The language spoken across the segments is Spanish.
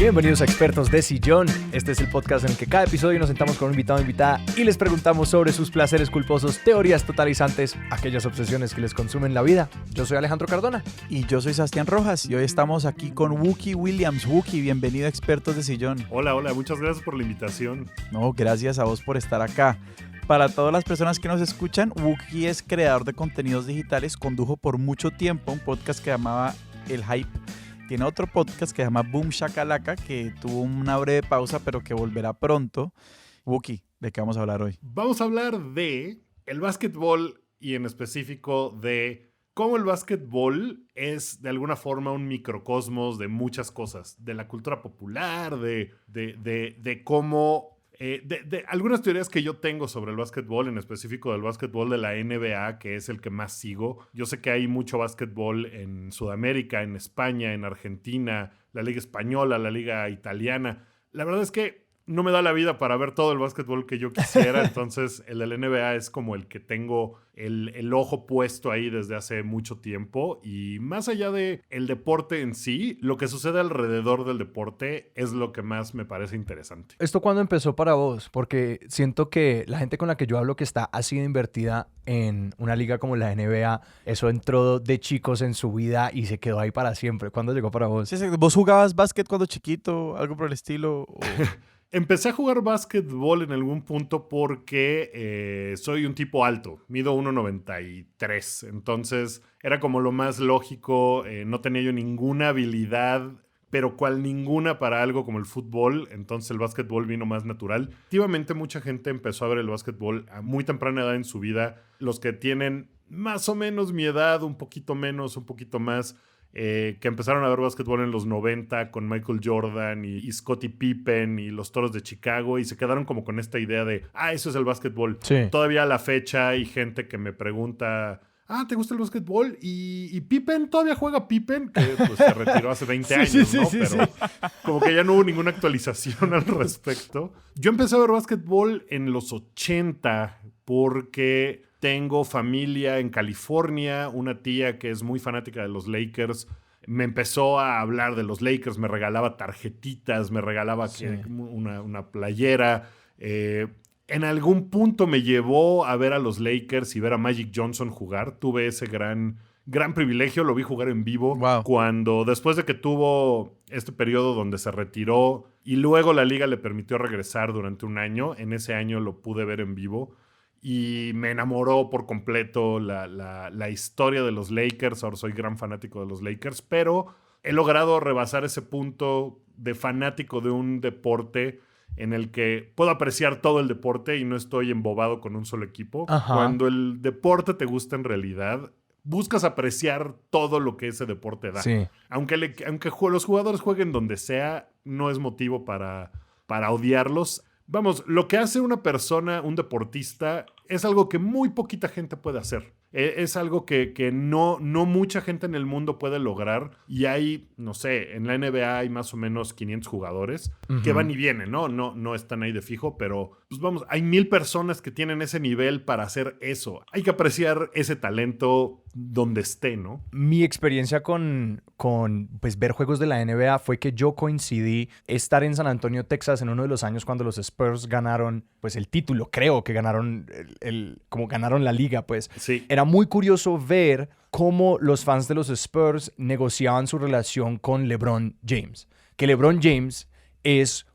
Bienvenidos a Expertos de Sillón. Este es el podcast en el que cada episodio nos sentamos con un invitado o invitada y les preguntamos sobre sus placeres culposos, teorías totalizantes, aquellas obsesiones que les consumen la vida. Yo soy Alejandro Cardona. Y yo soy Sebastián Rojas y hoy estamos aquí con Wookie Williams. Wookie, bienvenido a Expertos de Sillón. Hola, muchas gracias por la invitación. No, gracias a vos por estar acá. Para todas las personas que nos escuchan, Wookie es creador de contenidos digitales, condujo por mucho tiempo un podcast que llamaba El Hype. Tiene otro podcast que se llama Boom Shakalaka, que tuvo una breve pausa, pero que volverá pronto. Wookie, ¿de qué vamos a hablar hoy? Vamos a hablar de el básquetbol y en específico de cómo el básquetbol es de alguna forma un microcosmos de muchas cosas, de la cultura popular, de cómo... De algunas teorías que yo tengo sobre el básquetbol, en específico del básquetbol de la NBA, que es el que más sigo. Yo sé que hay mucho básquetbol en Sudamérica, en España, en Argentina, la liga española, la liga italiana. La verdad es que no me da la vida para ver todo el básquetbol que yo quisiera, entonces el de la NBA es como el que tengo el ojo puesto ahí desde hace mucho tiempo, y más allá de el deporte en sí, lo que sucede alrededor del deporte es lo que más me parece interesante. ¿Esto cuándo empezó para vos? Porque siento que la gente con la que yo hablo que está así de invertida en una liga como la NBA, eso entró de chicos en su vida y se quedó ahí para siempre. ¿Cuándo llegó para vos? Sí, ¿vos jugabas básquet cuando chiquito? ¿Algo por el estilo? ¿O... Empecé a jugar básquetbol en algún punto porque soy un tipo alto, mido 1.93, entonces era como lo más lógico, no tenía yo ninguna habilidad, pero cual ninguna para algo como el fútbol, entonces el básquetbol vino más natural. Efectivamente, mucha gente empezó a ver el básquetbol a muy temprana edad en su vida, los que tienen más o menos mi edad, un poquito menos, un poquito más, que empezaron a ver básquetbol en los 90 con Michael Jordan y Scottie Pippen y los Toros de Chicago, y se quedaron como con esta idea de, eso es el básquetbol. Sí. Todavía a la fecha hay gente que me pregunta, ¿te gusta el básquetbol? ¿Y Pippen? ¿Todavía juega Pippen? Que pues se retiró hace 20 años, ¿no? Pero como que ya no hubo ninguna actualización al respecto. Yo empecé a ver básquetbol en los 80 porque... tengo familia en California, una tía que es muy fanática de los Lakers. Me empezó a hablar de los Lakers, me regalaba tarjetitas, me regalaba una playera. En algún punto me llevó a ver a los Lakers y ver a Magic Johnson jugar. Tuve ese gran privilegio, lo vi jugar en vivo. Wow. Cuando después de que tuvo este periodo donde se retiró y luego la liga le permitió regresar durante un año, en ese año lo pude ver en vivo. Y me enamoró por completo la historia de los Lakers. Ahora soy gran fanático de los Lakers, pero he logrado rebasar ese punto de fanático de un deporte en el que puedo apreciar todo el deporte y no estoy embobado con un solo equipo. Ajá. Cuando el deporte te gusta en realidad, buscas apreciar todo lo que ese deporte da. Sí. Aunque los jugadores jueguen donde sea, no es motivo para odiarlos. Vamos, lo que hace una persona, un deportista, es algo que muy poquita gente puede hacer. Es algo que no mucha gente en el mundo puede lograr. Y hay, no sé, en la NBA hay más o menos 500 jugadores que van y vienen, ¿no? No están ahí de fijo, pero pues vamos, hay 1000 personas que tienen ese nivel para hacer eso. Hay que apreciar ese talento donde esté, ¿no? Mi experiencia con pues, ver juegos de la NBA fue que yo coincidí estar en San Antonio, Texas, en uno de los años cuando los Spurs ganaron pues, el título. Creo que ganaron como ganaron la liga, pues. Sí. Era muy curioso ver cómo los fans de los Spurs negociaban su relación con LeBron James. Que LeBron James es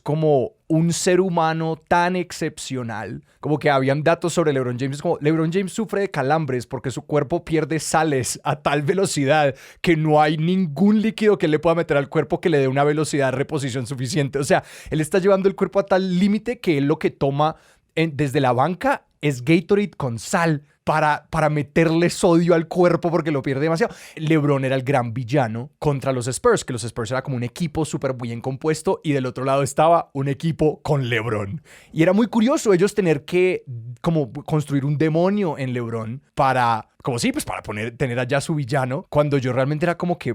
como un ser humano tan excepcional, como que habían datos sobre LeBron James, como LeBron James sufre de calambres porque su cuerpo pierde sales a tal velocidad que no hay ningún líquido que le pueda meter al cuerpo que le dé una velocidad de reposición suficiente. O sea, él está llevando el cuerpo a tal límite que él lo que toma desde la banca es Gatorade con sal para meterle sodio al cuerpo porque lo pierde demasiado. LeBron era el gran villano contra los Spurs, que los Spurs era como un equipo súper bien compuesto y del otro lado estaba un equipo con LeBron. Y era muy curioso ellos tener que como construir un demonio en LeBron para tener allá su villano, cuando yo realmente era como que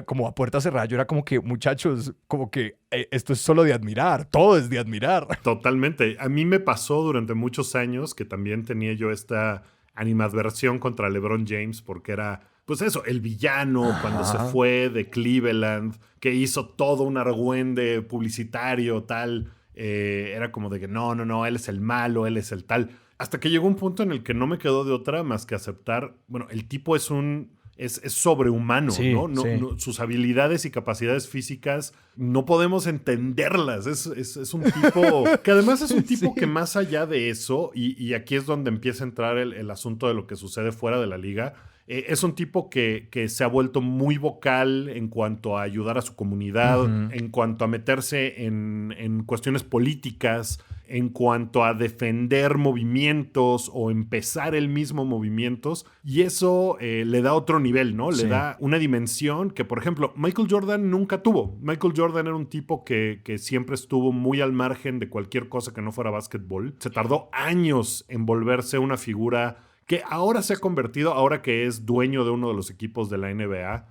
como a puerta cerrada, yo era como que, muchachos, como que esto es solo de admirar, todo es de admirar. Totalmente. A mí me pasó durante muchos años que también tenía yo esta animadversión contra LeBron James porque era pues eso, el villano cuando se fue de Cleveland, que hizo todo un argüende publicitario, tal. Era como de que no, él es el malo, él es el tal. Hasta que llegó un punto en el que no me quedó de otra más que aceptar, bueno, el tipo es sobrehumano, Sí, ¿no? sí. Sus habilidades y capacidades físicas no podemos entenderlas. Es un tipo que además es un tipo que más allá de eso, y aquí es donde empieza a entrar el asunto de lo que sucede fuera de la liga, es un tipo que se ha vuelto muy vocal en cuanto a ayudar a su comunidad, en cuanto a meterse en cuestiones políticas, en cuanto a defender movimientos o empezar él mismo movimientos. Y eso le da otro nivel, ¿no? Le da una dimensión que, por ejemplo, Michael Jordan nunca tuvo. Michael Jordan era un tipo que siempre estuvo muy al margen de cualquier cosa que no fuera básquetbol. Se tardó años en volverse una figura que ahora se ha convertido, ahora que es dueño de uno de los equipos de la NBA,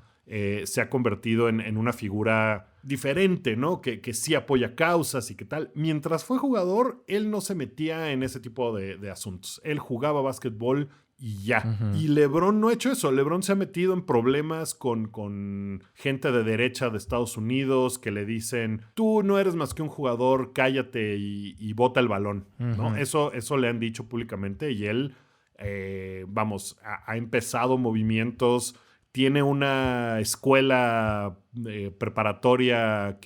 se ha convertido en una figura diferente, ¿no? Que sí apoya causas y qué tal. Mientras fue jugador, él no se metía en ese tipo de asuntos. Él jugaba básquetbol y ya. Y LeBron no ha hecho eso. LeBron se ha metido en problemas con gente de derecha de Estados Unidos que le dicen, tú no eres más que un jugador, cállate y bota el balón, ¿no? Eso le han dicho públicamente y él... ha empezado movimientos, tiene una escuela preparatoria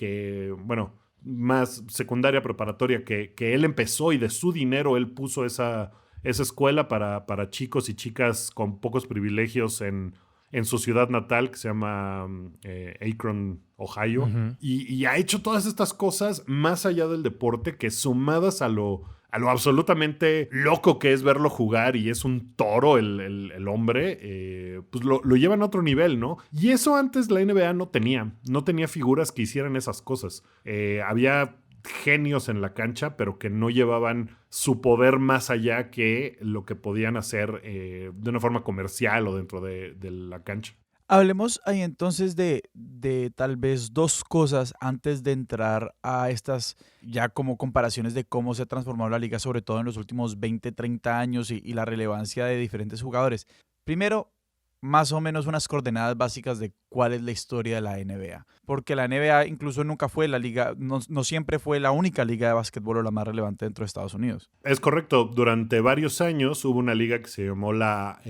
más secundaria preparatoria que él empezó y de su dinero él puso esa escuela para chicos y chicas con pocos privilegios en su ciudad natal que se llama Akron, Ohio. Y ha hecho todas estas cosas más allá del deporte que sumadas a lo absolutamente loco que es verlo jugar y es un toro el hombre, pues lo llevan a otro nivel, ¿no? Y eso antes la NBA no tenía figuras que hicieran esas cosas. Había genios en la cancha, pero que no llevaban su poder más allá que lo que podían hacer de una forma comercial o dentro de la cancha. Hablemos ahí entonces de tal vez dos cosas antes de entrar a estas ya como comparaciones de cómo se ha transformado la liga, sobre todo en los últimos 20, 30 años y la relevancia de diferentes jugadores. Primero, más o menos unas coordenadas básicas de cuál es la historia de la NBA. Porque la NBA incluso nunca fue la liga, no siempre fue la única liga de básquetbol o la más relevante dentro de Estados Unidos. Es correcto. Durante varios años hubo una liga que se llamó la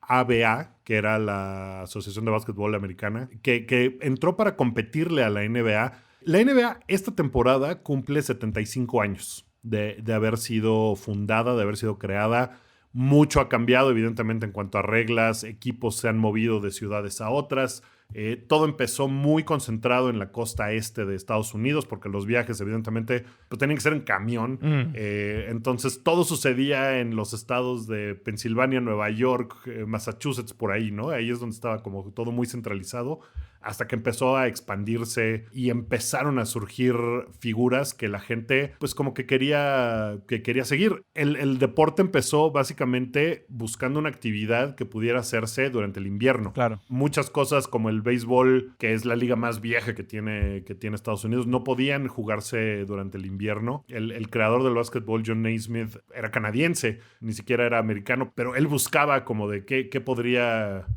ABA, que era la Asociación de Básquetbol Americana, que entró para competirle a la NBA. La NBA esta temporada cumple 75 años de haber sido fundada, de haber sido creada. Mucho ha cambiado, evidentemente, en cuanto a reglas. Equipos se han movido de ciudades a otras. Todo empezó muy concentrado en la costa este de Estados Unidos, porque los viajes, evidentemente, pues, tenían que ser en camión. Entonces, todo sucedía en los estados de Pensilvania, Nueva York, Massachusetts, por ahí, ¿no? Ahí es donde estaba como todo muy centralizado, hasta que empezó a expandirse y empezaron a surgir figuras que la gente, pues, como que quería seguir. El deporte empezó básicamente buscando una actividad que pudiera hacerse durante el invierno. Claro. Muchas cosas como el béisbol, que es la liga más vieja que tiene Estados Unidos, no podían jugarse durante el invierno. El creador del básquetbol, John Naismith, era canadiense, ni siquiera era americano, pero él buscaba como de qué podría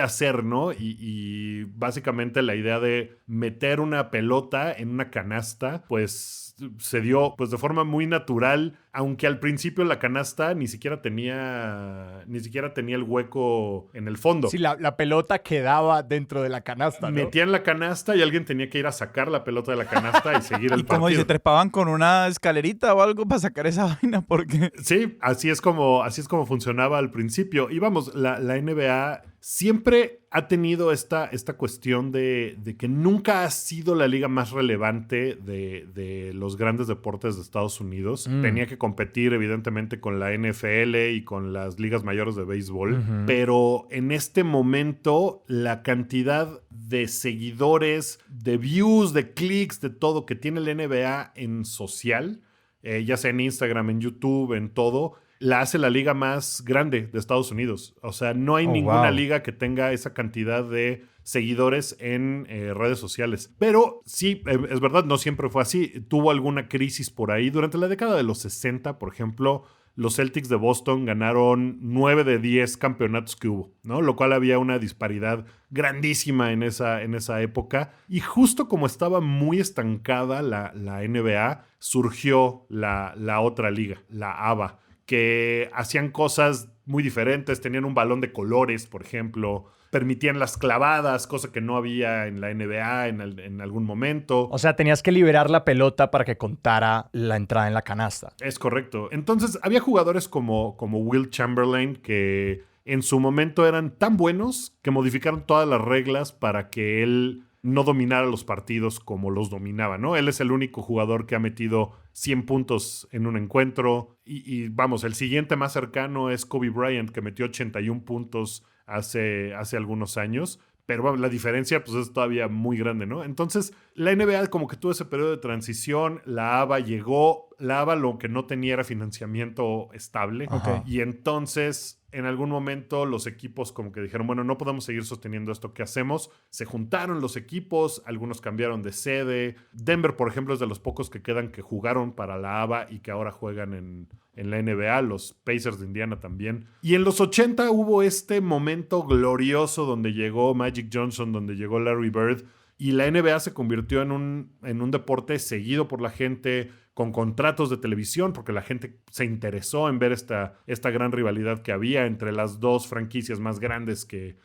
hacer, ¿no? Y básicamente la idea de meter una pelota en una canasta, pues se dio pues de forma muy natural, aunque al principio la canasta ni siquiera tenía el hueco en el fondo. Sí, la pelota quedaba dentro de la canasta, ¿no? Metían la canasta y alguien tenía que ir a sacar la pelota de la canasta y seguir el Y como partido. dice, trepaban con una escalerita o algo para sacar esa vaina, porque... Sí, así es como funcionaba al principio. Y vamos, la NBA siempre ha tenido esta cuestión de que nunca ha sido la liga más relevante de los grandes deportes de Estados Unidos. Tenía que competir, evidentemente, con la NFL y con las ligas mayores de béisbol. Pero en este momento, la cantidad de seguidores, de views, de clics, de todo que tiene la NBA en social, ya sea en Instagram, en YouTube, en todo, la hace la liga más grande de Estados Unidos. O sea, no hay ninguna liga que tenga esa cantidad de seguidores en redes sociales. Pero sí, es verdad, no siempre fue así. Tuvo alguna crisis por ahí. Durante la década de los 60, por ejemplo, los Celtics de Boston ganaron 9 de 10 campeonatos que hubo, ¿no? Lo cual había una disparidad grandísima en esa época. Y justo como estaba muy estancada la NBA, surgió la otra liga, la ABA, que hacían cosas muy diferentes. Tenían un balón de colores, por ejemplo. Permitían las clavadas, cosa que no había en la NBA en algún momento. O sea, tenías que liberar la pelota para que contara la entrada en la canasta. Es correcto. Entonces, había jugadores como Will Chamberlain que en su momento eran tan buenos que modificaron todas las reglas para que él no dominara los partidos como los dominaba, ¿no? Él es el único jugador que ha metido 100 puntos en un encuentro. Y vamos, el siguiente más cercano es Kobe Bryant, que metió 81 puntos hace algunos años. Pero bueno, la diferencia pues es todavía muy grande, ¿no? Entonces, la NBA como que tuvo ese periodo de transición, la ABA llegó, la ABA lo que no tenía era financiamiento estable. Ajá. Y entonces, en algún momento, los equipos como que dijeron, bueno, no podemos seguir sosteniendo esto, ¿qué hacemos? Se juntaron los equipos, algunos cambiaron de sede. Denver, por ejemplo, es de los pocos que quedan que jugaron para la ABA y que ahora juegan en la NBA, los Pacers de Indiana también. Y en los 80 hubo este momento glorioso donde llegó Magic Johnson, donde llegó Larry Bird, y la NBA se convirtió en un deporte seguido por la gente, con contratos de televisión, porque la gente se interesó en ver esta gran rivalidad que había entre las dos franquicias más grandes que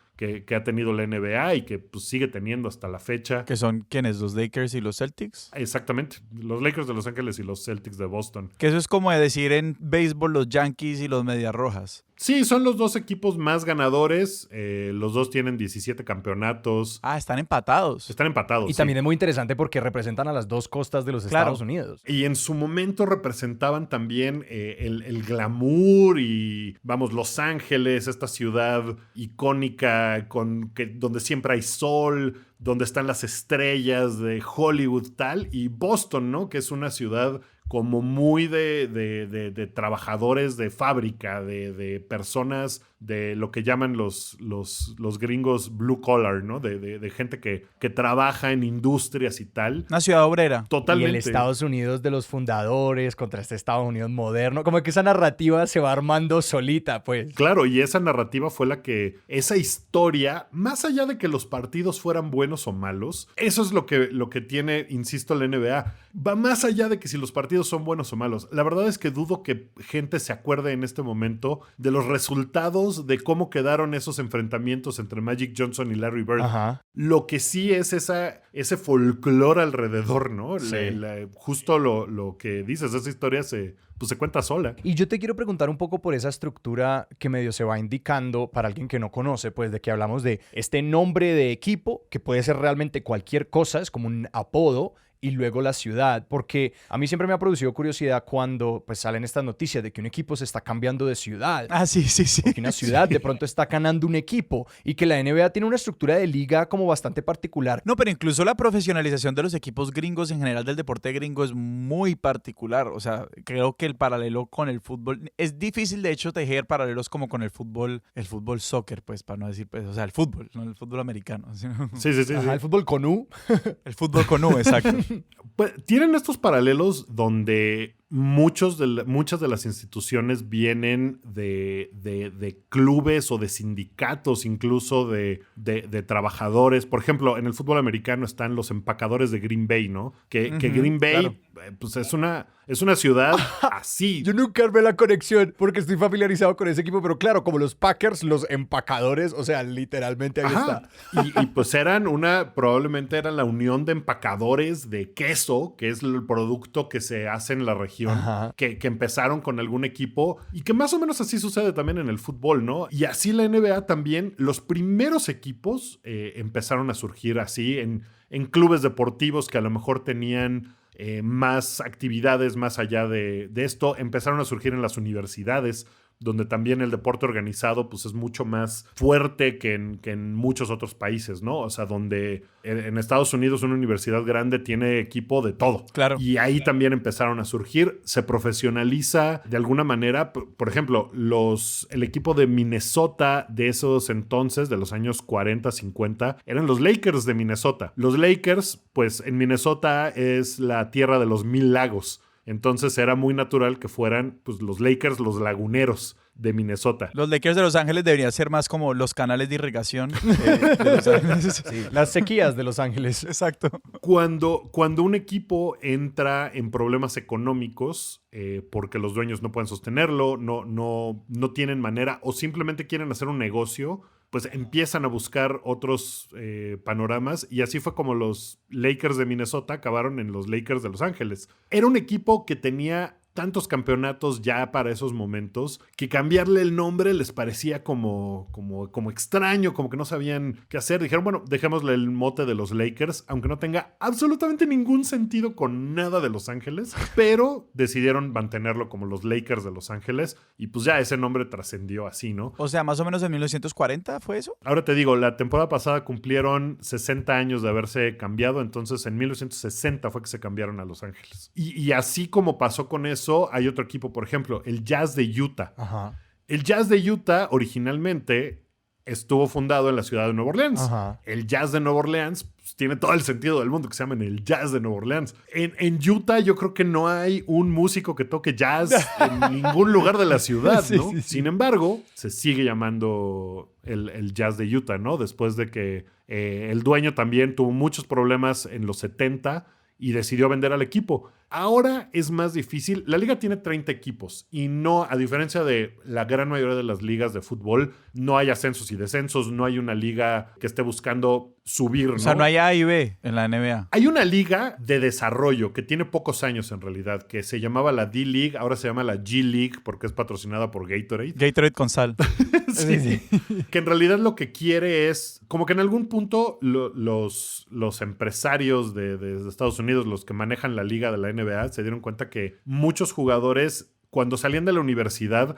ha tenido la NBA y que pues, sigue teniendo hasta la fecha. ¿Que son quiénes? ¿Los Lakers y los Celtics? Exactamente, los Lakers de Los Ángeles y los Celtics de Boston. Que eso es como de decir en béisbol los Yankees y los Medias Rojas. Sí, son los dos equipos más ganadores. Los dos tienen 17 campeonatos. Ah, están empatados. Están empatados. Y sí. también es muy interesante porque representan a las dos costas de los Claro. Estados Unidos. Y en su momento representaban también el glamour y, vamos, Los Ángeles, esta ciudad icónica donde siempre hay sol, donde están las estrellas de Hollywood, tal. Y Boston, ¿no? Que es una ciudad como muy de trabajadores de fábrica, de personas de lo que llaman los gringos blue collar, ¿no? De gente que trabaja en industrias y tal. Una ciudad obrera. Totalmente. Y el Estados Unidos de los fundadores contra este Estados Unidos moderno. Como que esa narrativa se va armando solita, pues. Claro, y esa narrativa fue esa historia, más allá de que los partidos fueran buenos o malos, eso es lo que tiene, insisto, la NBA. Va más allá de que si los partidos son buenos o malos. La verdad es que dudo que gente se acuerde en este momento de los resultados de cómo quedaron esos enfrentamientos entre Magic Johnson y Larry Bird. Ajá. Lo que sí es ese folclore alrededor, ¿no? Sí. Justo lo que dices, esa historia se cuenta sola. Y yo te quiero preguntar un poco por esa estructura que medio se va indicando para alguien que no conoce, pues de que hablamos de este nombre de equipo, que puede ser realmente cualquier cosa, es como un apodo, y luego la ciudad, porque a mí siempre me ha producido curiosidad cuando pues salen estas noticias de que un equipo se está cambiando de ciudad. Ah, sí. Que una ciudad de pronto está ganando un equipo y que la NBA tiene una estructura de liga como bastante particular. No, pero incluso la profesionalización de los equipos gringos en general del deporte gringo es muy particular. O sea, creo que el paralelo con el fútbol es difícil, de hecho, tejer paralelos como con el fútbol soccer, pues, para no decir, pues, o sea, el fútbol, no el fútbol americano. Sino Sí. Ajá, el fútbol con U. el fútbol con U, exacto. Pues, tienen estos paralelos donde muchas de las instituciones vienen de clubes o de sindicatos, incluso de trabajadores. Por ejemplo, en el fútbol americano están los empacadores de Green Bay, ¿no? Que Green Bay, claro. pues es una ciudad así. Yo nunca armé la conexión porque estoy familiarizado con ese equipo, pero claro, como los Packers, los empacadores, o sea, literalmente ahí Ajá. está. Y pues probablemente eran la unión de empacadores de queso, que es el producto que se hace en la región, Ajá. que empezaron con algún equipo y que más o menos así sucede también en el fútbol, ¿no? Y así la NBA también, los primeros equipos empezaron a surgir así en clubes deportivos que a lo mejor tenían más actividades más allá de esto, empezaron a surgir en las universidades, donde también el deporte organizado pues, es mucho más fuerte que en muchos otros países, ¿no? O sea, donde en Estados Unidos una universidad grande tiene equipo de todo. Claro. Y ahí también empezaron a surgir. Se profesionaliza de alguna manera. Por ejemplo, el equipo de Minnesota de esos entonces, de los años 40, 50, eran los Lakers de Minnesota. Los Lakers, pues en Minnesota es la tierra de los 1000 lagos. Entonces era muy natural que fueran pues, los Lakers, los laguneros de Minnesota. Los Lakers de Los Ángeles deberían ser más como los canales de irrigación de Los Ángeles. Sí, las sequías de Los Ángeles. Exacto. Cuando un equipo entra en problemas económicos, porque los dueños no pueden sostenerlo, no tienen manera o simplemente quieren hacer un negocio, pues empiezan a buscar otros panoramas, y así fue como los Lakers de Minnesota acabaron en los Lakers de Los Ángeles. Era un equipo que tenía tantos campeonatos ya para esos momentos que cambiarle el nombre les parecía como extraño, como que no sabían qué hacer. Dijeron, bueno, dejémosle el mote de los Lakers, aunque no tenga absolutamente ningún sentido con nada de Los Ángeles, pero decidieron mantenerlo como los Lakers de Los Ángeles y pues ya ese nombre trascendió así, ¿no? O sea, más o menos en 1940 fue eso. Ahora te digo, la temporada pasada cumplieron 60 años de haberse cambiado, entonces en 1960 fue que se cambiaron a Los Ángeles. Y así como pasó con eso, hay otro equipo, por ejemplo, el Jazz de Utah. Ajá. El Jazz de Utah originalmente estuvo fundado en la ciudad de Nueva Orleans. Ajá. El Jazz de Nueva Orleans pues, tiene todo el sentido del mundo que se llamen el Jazz de Nueva Orleans. En Utah yo creo que no hay un músico que toque jazz en ningún lugar de la ciudad, ¿no? Sí. Sin embargo, se sigue llamando el Jazz de Utah, ¿no? Después de que el dueño también tuvo muchos problemas en los 70 y decidió vender al equipo. Ahora es más difícil. La liga tiene 30 equipos y no, a diferencia de la gran mayoría de las ligas de fútbol, no hay ascensos y descensos, no hay una liga que esté buscando subir, ¿no? O sea, no hay A y B en la NBA. Hay una liga de desarrollo que tiene pocos años en realidad, que se llamaba la D-League, ahora se llama la G-League porque es patrocinada por Gatorade. Gatorade con sal. Sí. Que en realidad lo que quiere es, como que en algún punto los empresarios de Estados Unidos, los que manejan la liga de la NBA, se dieron cuenta que muchos jugadores, cuando salían de la universidad,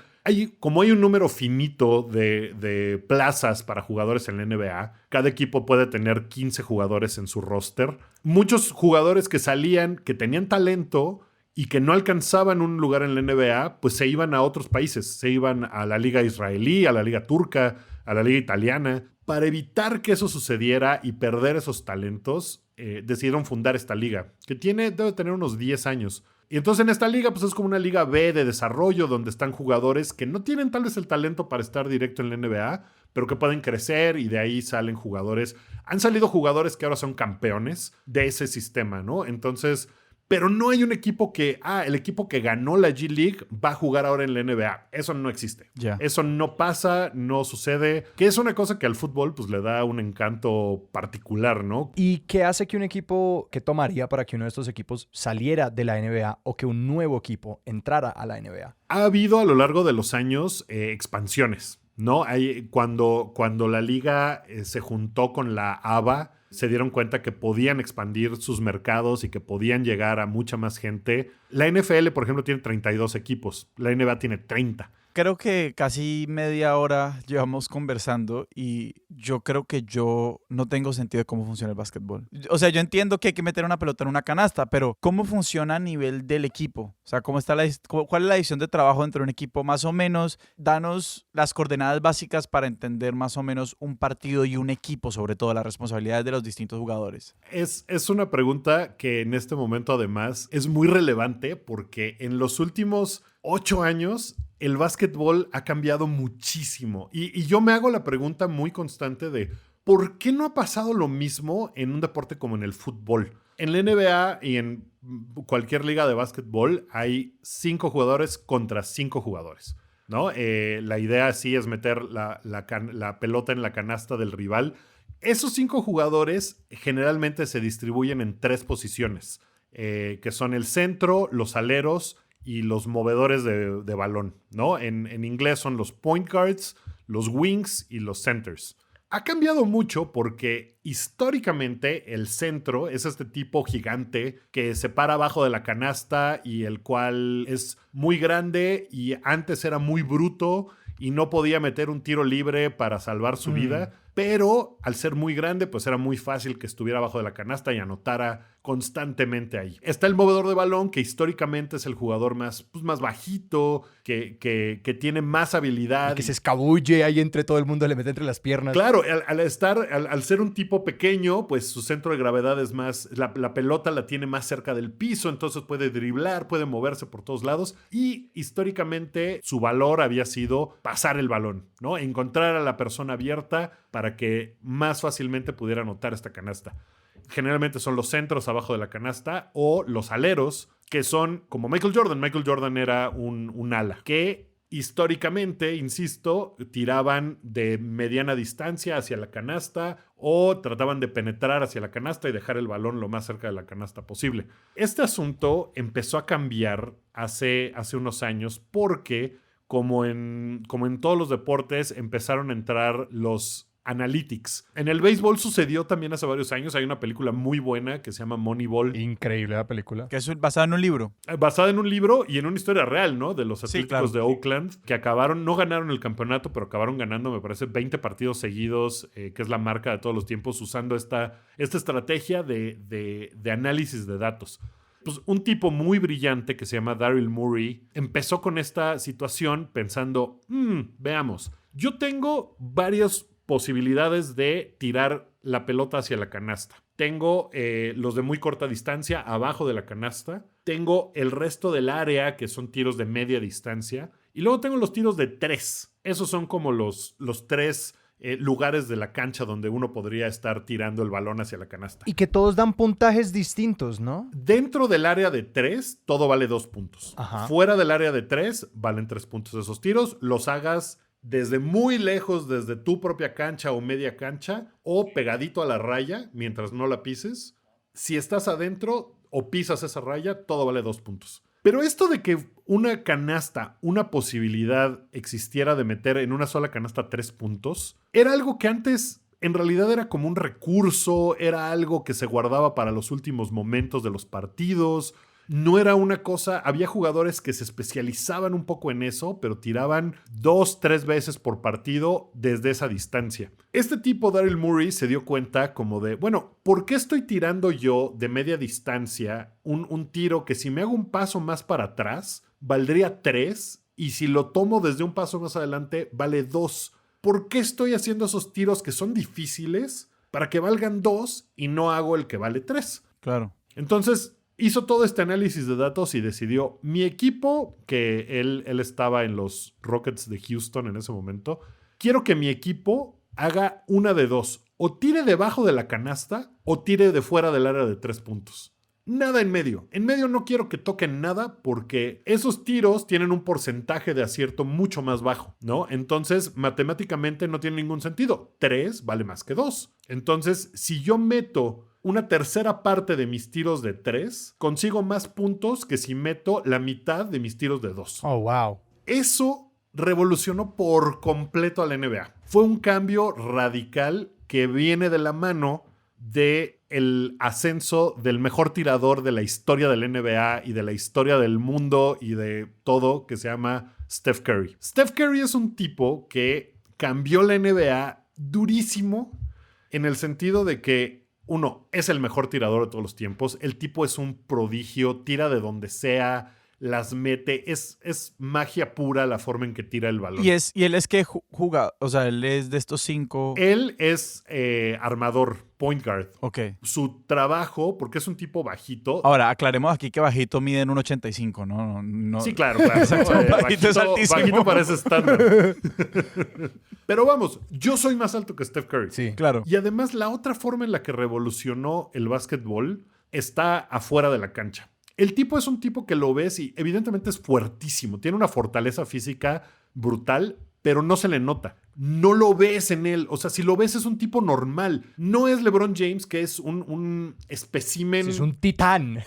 como hay un número finito de plazas para jugadores en la NBA, cada equipo puede tener 15 jugadores en su roster. Muchos jugadores que salían, que tenían talento y que no alcanzaban un lugar en la NBA, pues se iban a otros países. Se iban a la liga israelí, a la liga turca, a la liga italiana. Para evitar que eso sucediera y perder esos talentos, decidieron fundar esta liga, que debe tener unos 10 años. Y entonces en esta liga pues es como una liga B de desarrollo donde están jugadores que no tienen tal vez el talento para estar directo en la NBA, pero que pueden crecer y de ahí salen jugadores. Han salido jugadores que ahora son campeones de ese sistema, ¿no? Entonces, pero no hay un equipo el equipo que ganó la G-League va a jugar ahora en la NBA. Eso no existe. Ya. Eso no pasa, no sucede. Que es una cosa que al fútbol pues le da un encanto particular, ¿no? ¿Y qué hace que un equipo, qué tomaría para que uno de estos equipos saliera de la NBA o que un nuevo equipo entrara a la NBA? Ha habido a lo largo de los años expansiones, ¿no? Cuando la liga se juntó con la ABA, se dieron cuenta que podían expandir sus mercados y que podían llegar a mucha más gente. La NFL, por ejemplo, tiene 32 equipos. La NBA tiene 30. Creo que casi media hora llevamos conversando y yo creo que yo no tengo sentido de cómo funciona el básquetbol. O sea, yo entiendo que hay que meter una pelota en una canasta, pero ¿cómo funciona a nivel del equipo? O sea, ¿cuál es la división de trabajo dentro de un equipo? Más o menos, danos las coordenadas básicas para entender más o menos un partido y un equipo, sobre todo las responsabilidades de los distintos jugadores. Es una pregunta que en este momento además es muy relevante porque en los últimos 8 años el básquetbol ha cambiado muchísimo. Y yo me hago la pregunta muy constante de ¿por qué no ha pasado lo mismo en un deporte como en el fútbol? En la NBA y en cualquier liga de básquetbol hay 5 jugadores contra 5 jugadores, ¿no? La idea sí es meter la pelota en la canasta del rival. Esos 5 jugadores generalmente se distribuyen en 3 posiciones, que son el centro, los aleros y los movedores de balón, ¿no? En inglés son los point guards, los wings y los centers. Ha cambiado mucho porque históricamente el centro es este tipo gigante que se para abajo de la canasta y el cual es muy grande y antes era muy bruto y no podía meter un tiro libre para salvar su vida. pero al ser muy grande, pues era muy fácil que estuviera abajo de la canasta y anotara constantemente ahí. Está el movedor de balón, que históricamente es el jugador más bajito, que tiene más habilidad. Y que se escabulle ahí entre todo el mundo, le mete entre las piernas. Claro, al ser un tipo pequeño, pues su centro de gravedad es más, la pelota la tiene más cerca del piso, entonces puede driblar, puede moverse por todos lados, y históricamente su valor había sido pasar el balón, ¿no? Encontrar a la persona abierta para que más fácilmente pudiera anotar esta canasta. Generalmente son los centros abajo de la canasta o los aleros, que son como Michael Jordan. Michael Jordan era un ala que históricamente, insisto, tiraban de mediana distancia hacia la canasta o trataban de penetrar hacia la canasta y dejar el balón lo más cerca de la canasta posible. Este asunto empezó a cambiar hace unos años porque, como en todos los deportes, empezaron a entrar los analytics. En el béisbol sucedió también hace varios años. Hay una película muy buena que se llama Moneyball. Increíble la película. Que es basada en un libro. Basada en un libro y en una historia real, ¿no? De los Sí, Atléticos claro. de Oakland, que no ganaron el campeonato, pero acabaron ganando, me parece, 20 partidos seguidos, que es la marca de todos los tiempos, usando esta estrategia de análisis de datos. Pues un tipo muy brillante que se llama Daryl Morey empezó con esta situación pensando, veamos, yo tengo varias posibilidades de tirar la pelota hacia la canasta. Tengo los de muy corta distancia abajo de la canasta. Tengo el resto del área, que son tiros de media distancia. Y luego tengo los tiros de 3. Esos son como los 3 lugares de la cancha donde uno podría estar tirando el balón hacia la canasta. Y que todos dan puntajes distintos, ¿no? Dentro del área de 3, todo vale 2 puntos. Ajá. Fuera del área de 3, valen 3 puntos esos tiros. Los hagas desde muy lejos, desde tu propia cancha o media cancha, o pegadito a la raya mientras no la pises. Si estás adentro o pisas esa raya, todo vale 2 puntos. Pero esto de que una canasta, una posibilidad existiera de meter en una sola canasta 3 puntos, era algo que antes en realidad era como un recurso, era algo que se guardaba para los últimos momentos de los partidos. No era una cosa, había jugadores que se especializaban un poco en eso, pero tiraban 2-3 veces por partido desde esa distancia. Este tipo, Daryl Morey, se dio cuenta como de, bueno, ¿por qué estoy tirando yo de media distancia un tiro que si me hago un paso más para atrás, valdría 3, y si lo tomo desde un paso más adelante, vale 2? ¿Por qué estoy haciendo esos tiros que son difíciles para que valgan 2 y no hago el que vale 3? Claro. Entonces hizo todo este análisis de datos y decidió, mi equipo, que él estaba en los Rockets de Houston en ese momento, quiero que mi equipo haga una de dos, o tire debajo de la canasta o tire de fuera del área de 3 puntos. Nada en medio. En medio no quiero que toquen nada porque esos tiros tienen un porcentaje de acierto mucho más bajo, ¿no? Entonces, matemáticamente no tiene ningún sentido. 3 vale más que 2. Entonces, si yo meto una tercera parte de mis tiros de 3, consigo más puntos que si meto la mitad de mis tiros de 2. Oh, wow. Eso revolucionó por completo a la NBA. Fue un cambio radical que viene de la mano de el ascenso del mejor tirador de la historia de la NBA y de la historia del mundo y de todo, que se llama Steph Curry. Steph Curry es un tipo que cambió la NBA durísimo en el sentido de que, uno, es el mejor tirador de todos los tiempos. El tipo es un prodigio, tira de donde sea, las mete. Es magia pura la forma en que tira el balón. Y él es que juega, o sea, él es de estos 5. Él es armador, point guard. Ok. Su trabajo, porque es un tipo bajito. Ahora, aclaremos aquí que bajito mide en 1.85, ¿no? No. Sí, claro. Exacto. Bajito es altísimo. Bajito parece estándar. Pero vamos, yo soy más alto que Steph Curry. Sí. Claro. Y además, la otra forma en la que revolucionó el básquetbol está afuera de la cancha. El tipo es un tipo que lo ves y evidentemente es fuertísimo. Tiene una fortaleza física brutal, pero no se le nota. No lo ves en él. O sea, si lo ves es un tipo normal. No es LeBron James, que es un espécimen. Sí, es un titán.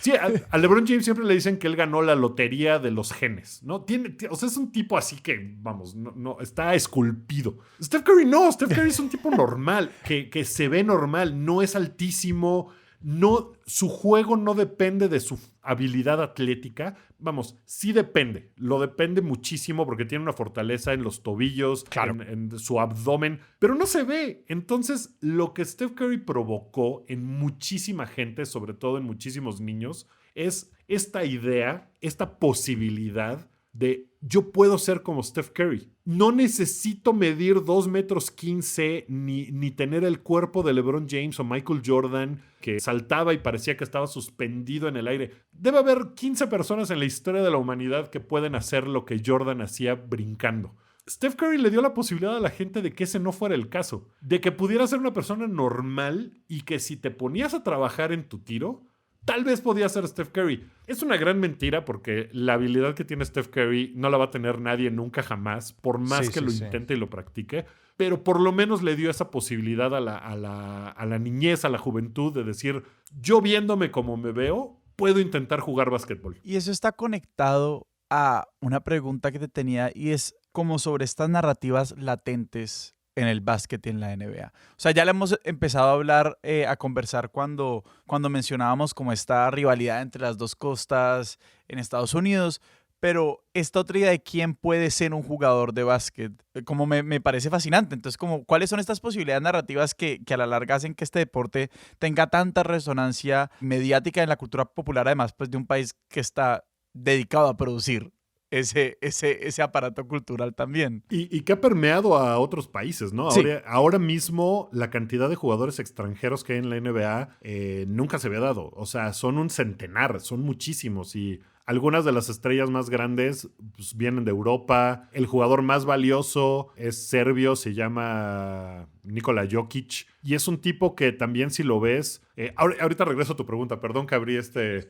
Sí, a LeBron James siempre le dicen que él ganó la lotería de los genes, ¿no? O sea, es un tipo así que, vamos, no está esculpido. Steph Curry no. Steph Curry es un tipo normal, que se ve normal. No es altísimo. no, su juego no depende de su habilidad atlética. Vamos, sí depende. Lo depende muchísimo porque tiene una fortaleza en los tobillos, Claro. en su abdomen, pero no se ve. Entonces, lo que Steph Curry provocó en muchísima gente, sobre todo en muchísimos niños, es esta idea, esta posibilidad de yo puedo ser como Steph Curry. No necesito medir 2 metros 15 ni tener el cuerpo de LeBron James o Michael Jordan que saltaba y parecía que estaba suspendido en el aire. Debe haber 15 personas en la historia de la humanidad que pueden hacer lo que Jordan hacía brincando. Steph Curry le dio la posibilidad a la gente de que ese no fuera el caso. De que pudiera ser una persona normal y que si te ponías a trabajar en tu tiro, tal vez podía ser Steph Curry. Es una gran mentira porque la habilidad que tiene Steph Curry no la va a tener nadie nunca jamás, por más que lo intente y lo practique. Pero por lo menos le dio esa posibilidad a la niñez, a la juventud, de decir, yo viéndome como me veo, puedo intentar jugar básquetbol. Y eso está conectado a una pregunta que te tenía y es como sobre estas narrativas latentes en el básquet y en la NBA. O sea, ya le hemos empezado a hablar, a conversar cuando mencionábamos como esta rivalidad entre las dos costas en Estados Unidos, pero esta otra idea de quién puede ser un jugador de básquet, como me parece fascinante. Entonces, como, ¿cuáles son estas posibilidades narrativas que a la larga hacen que este deporte tenga tanta resonancia mediática en la cultura popular, además pues, de un país que está dedicado a producir ese aparato cultural también? Y que ha permeado a otros países, ¿no? Sí. Ahora mismo la cantidad de jugadores extranjeros que hay en la NBA nunca se había dado. O sea, son un centenar, son muchísimos y algunas de las estrellas más grandes pues, vienen de Europa. El jugador más valioso es serbio, se llama Nikola Jokic. Y es un tipo que también si lo ves... ahorita regreso a tu pregunta, perdón que abrí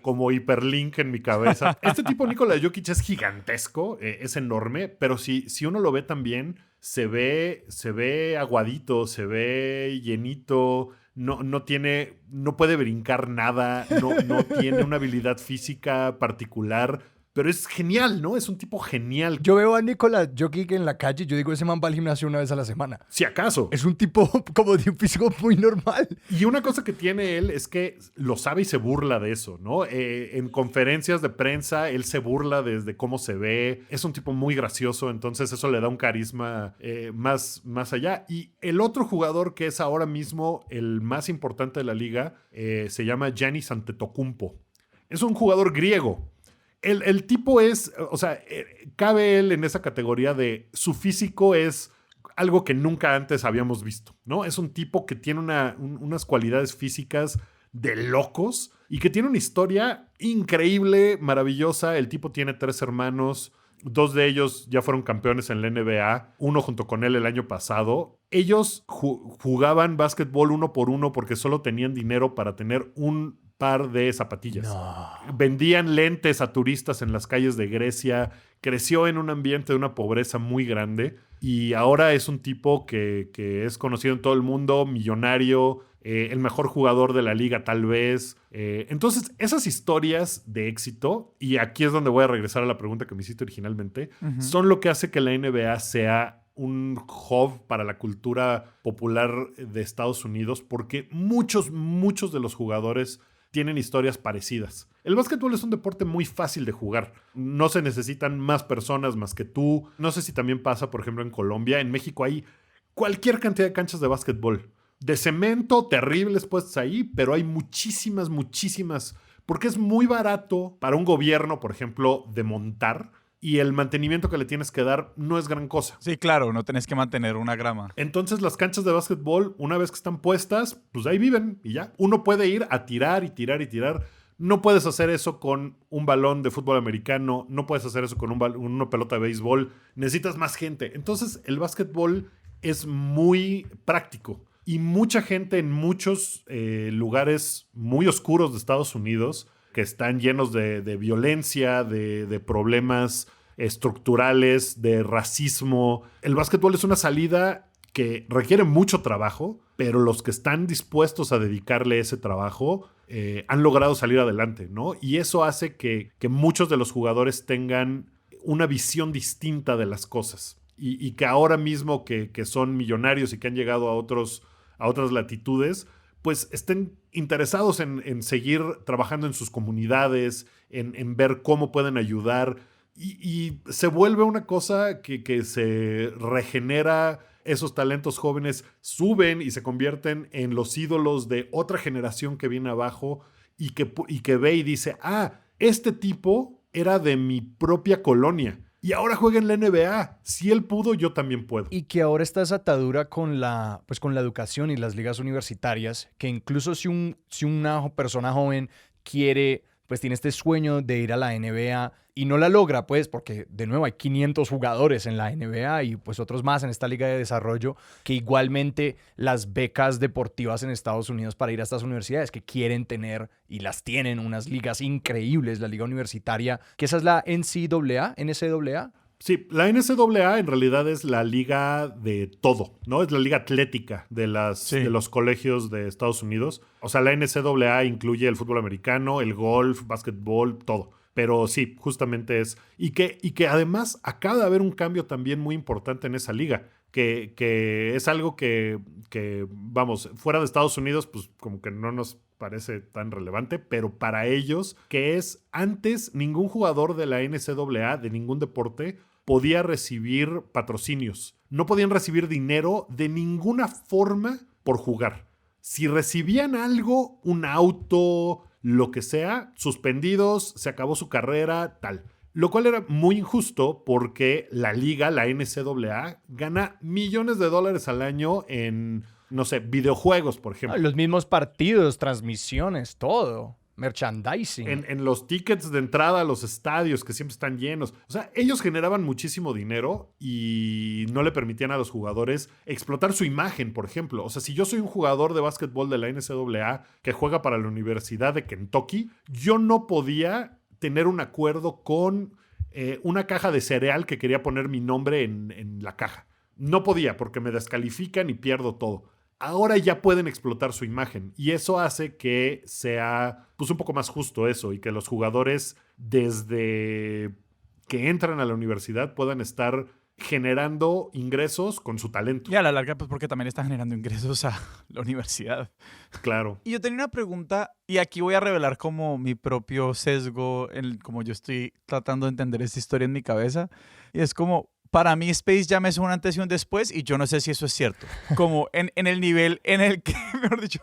como hiperlink en mi cabeza. Este tipo Nikola Jokic es gigantesco, es enorme, pero si uno lo ve también, se ve aguadito, se ve llenito... No puede brincar nada, no tiene una habilidad física particular, pero es genial, ¿no? Es un tipo genial. Yo veo a Nikola Jokic en la calle y yo digo, ese man va al gimnasio una vez a la semana. Si acaso. Es un tipo como de un físico muy normal. Y una cosa que tiene él es que lo sabe y se burla de eso, ¿no? En conferencias de prensa, él se burla desde cómo se ve. Es un tipo muy gracioso, entonces eso le da un carisma más allá. Y el otro jugador que es ahora mismo el más importante de la liga se llama Giannis Antetokounmpo. Es un jugador griego. El tipo es, o sea, cabe él en esa categoría de su físico es algo que nunca antes habíamos visto, ¿no? Es un tipo que tiene unas cualidades físicas de locos y que tiene una historia increíble, maravillosa. El tipo tiene 3 hermanos, 2 de ellos ya fueron campeones en la NBA, uno junto con él el año pasado. Ellos jugaban básquetbol uno por uno porque solo tenían dinero para tener un par de zapatillas. No. Vendían lentes a turistas en las calles de Grecia. Creció en un ambiente de una pobreza muy grande y ahora es un tipo que es conocido en todo el mundo, millonario, el mejor jugador de la liga tal vez. Entonces, esas historias de éxito, y aquí es donde voy a regresar a la pregunta que me hiciste originalmente, son lo que hace que la NBA sea un hub para la cultura popular de Estados Unidos, porque muchos de los jugadores tienen historias parecidas. El básquetbol es un deporte muy fácil de jugar. No se necesitan más personas más que tú. No sé si también pasa, por ejemplo, en Colombia. En México hay cualquier cantidad de canchas de básquetbol. De cemento, terribles puestas ahí, pero hay muchísimas, porque es muy barato para un gobierno, por ejemplo, de montar. Y el mantenimiento que le tienes que dar no es gran cosa. Sí, claro, no tenés que mantener una grama. Entonces las canchas de básquetbol, una vez que están puestas, pues ahí viven y ya. Uno puede ir a tirar y tirar y tirar. No puedes hacer eso con un balón de fútbol americano. No puedes hacer eso con una pelota de béisbol. Necesitas más gente. Entonces el básquetbol es muy práctico. Y mucha gente en muchos lugares muy oscuros de Estados Unidos que están llenos de violencia, de problemas estructurales, de racismo. El básquetbol es una salida que requiere mucho trabajo, pero los que están dispuestos a dedicarle ese trabajo han logrado salir adelante, ¿no? Y eso hace que muchos de los jugadores tengan una visión distinta de las cosas. Y que ahora mismo que son millonarios y que han llegado a otras latitudes, pues estén interesados en seguir trabajando en sus comunidades, en ver cómo pueden ayudar. Y se vuelve una cosa que se regenera. Esos talentos jóvenes suben y se convierten en los ídolos de otra generación que viene abajo y que ve y dice, este tipo era de mi propia colonia y ahora juega en la NBA. Si él pudo, yo también puedo. Y que ahora está esa atadura con la educación y las ligas universitarias, que incluso si una persona joven quiere, pues tiene este sueño de ir a la NBA y no la logra, pues, porque de nuevo hay 500 jugadores en la NBA y pues otros más en esta liga de desarrollo, que igualmente las becas deportivas en Estados Unidos para ir a estas universidades que quieren tener y las tienen unas ligas increíbles, la liga universitaria, que esa es la NCAA. Sí, la NCAA en realidad es la liga de todo, ¿no? Es la liga atlética de los colegios de Estados Unidos. O sea, la NCAA incluye el fútbol americano, el golf, básquetbol, todo. Pero sí, justamente es... Y que además acaba de haber un cambio también muy importante en esa liga, que es algo que, vamos, fuera de Estados Unidos, pues como que no nos parece tan relevante, pero para ellos, que es antes ningún jugador de la NCAA, de ningún deporte, podía recibir patrocinios. No podían recibir dinero de ninguna forma por jugar. Si recibían algo, un auto, lo que sea, suspendidos, se acabó su carrera, tal. Lo cual era muy injusto porque la liga, la NCAA, gana millones de dólares al año en, no sé, videojuegos, por ejemplo. Los mismos partidos, transmisiones, todo. Merchandising. En los tickets de entrada a los estadios que siempre están llenos. O sea, ellos generaban muchísimo dinero y no le permitían a los jugadores explotar su imagen, por ejemplo. O sea, si yo soy un jugador de básquetbol de la NCAA que juega para la Universidad de Kentucky, yo no podía tener un acuerdo con una caja de cereal que quería poner mi nombre en la caja. No podía porque me descalifican y pierdo todo. Ahora ya pueden explotar su imagen y eso hace que sea pues un poco más justo eso y que los jugadores desde que entran a la universidad puedan estar generando ingresos con su talento. Y a la larga, pues porque también están generando ingresos a la universidad. Claro. Y yo tenía una pregunta, y aquí voy a revelar como mi propio sesgo, como yo estoy tratando de entender esta historia en mi cabeza. Y es como, para mí Space Jam es un antes y un después, y yo no sé si eso es cierto. Como en el nivel en el que, mejor dicho...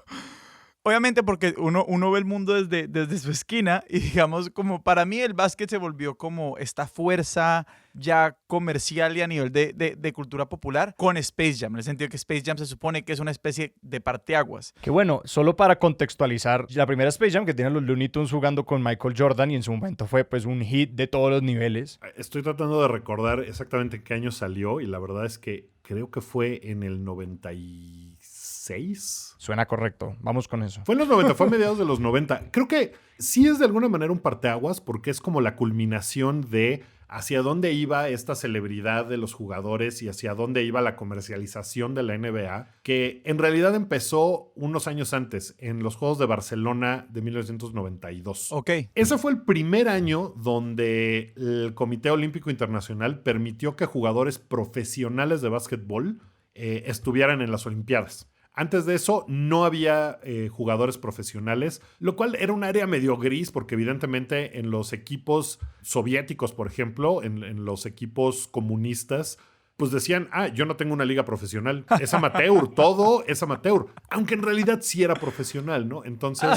Obviamente porque uno ve el mundo desde su esquina y digamos como para mí el básquet se volvió como esta fuerza ya comercial y a nivel de cultura popular con Space Jam, en el sentido que Space Jam se supone que es una especie de parteaguas. Que bueno, solo para contextualizar, la primera Space Jam que tiene los Looney Tunes jugando con Michael Jordan y en su momento fue pues un hit de todos los niveles. Estoy tratando de recordar exactamente en qué año salió y la verdad es que creo que fue en el 96. Suena correcto, vamos con eso. Fue en los 90, fue a mediados de los 90. Creo que sí es de alguna manera un parteaguas porque es como la culminación de hacia dónde iba esta celebridad de los jugadores y hacia dónde iba la comercialización de la NBA, que en realidad empezó unos años antes, en los Juegos de Barcelona de 1992. Ok. Ese fue el primer año donde el Comité Olímpico Internacional permitió que jugadores profesionales de básquetbol estuvieran en las Olimpiadas. Antes de eso no había jugadores profesionales, lo cual era un área medio gris porque evidentemente en los equipos soviéticos, por ejemplo, en los equipos comunistas, pues decían, yo no tengo una liga profesional, es amateur, todo es amateur, aunque en realidad sí era profesional, ¿no? Entonces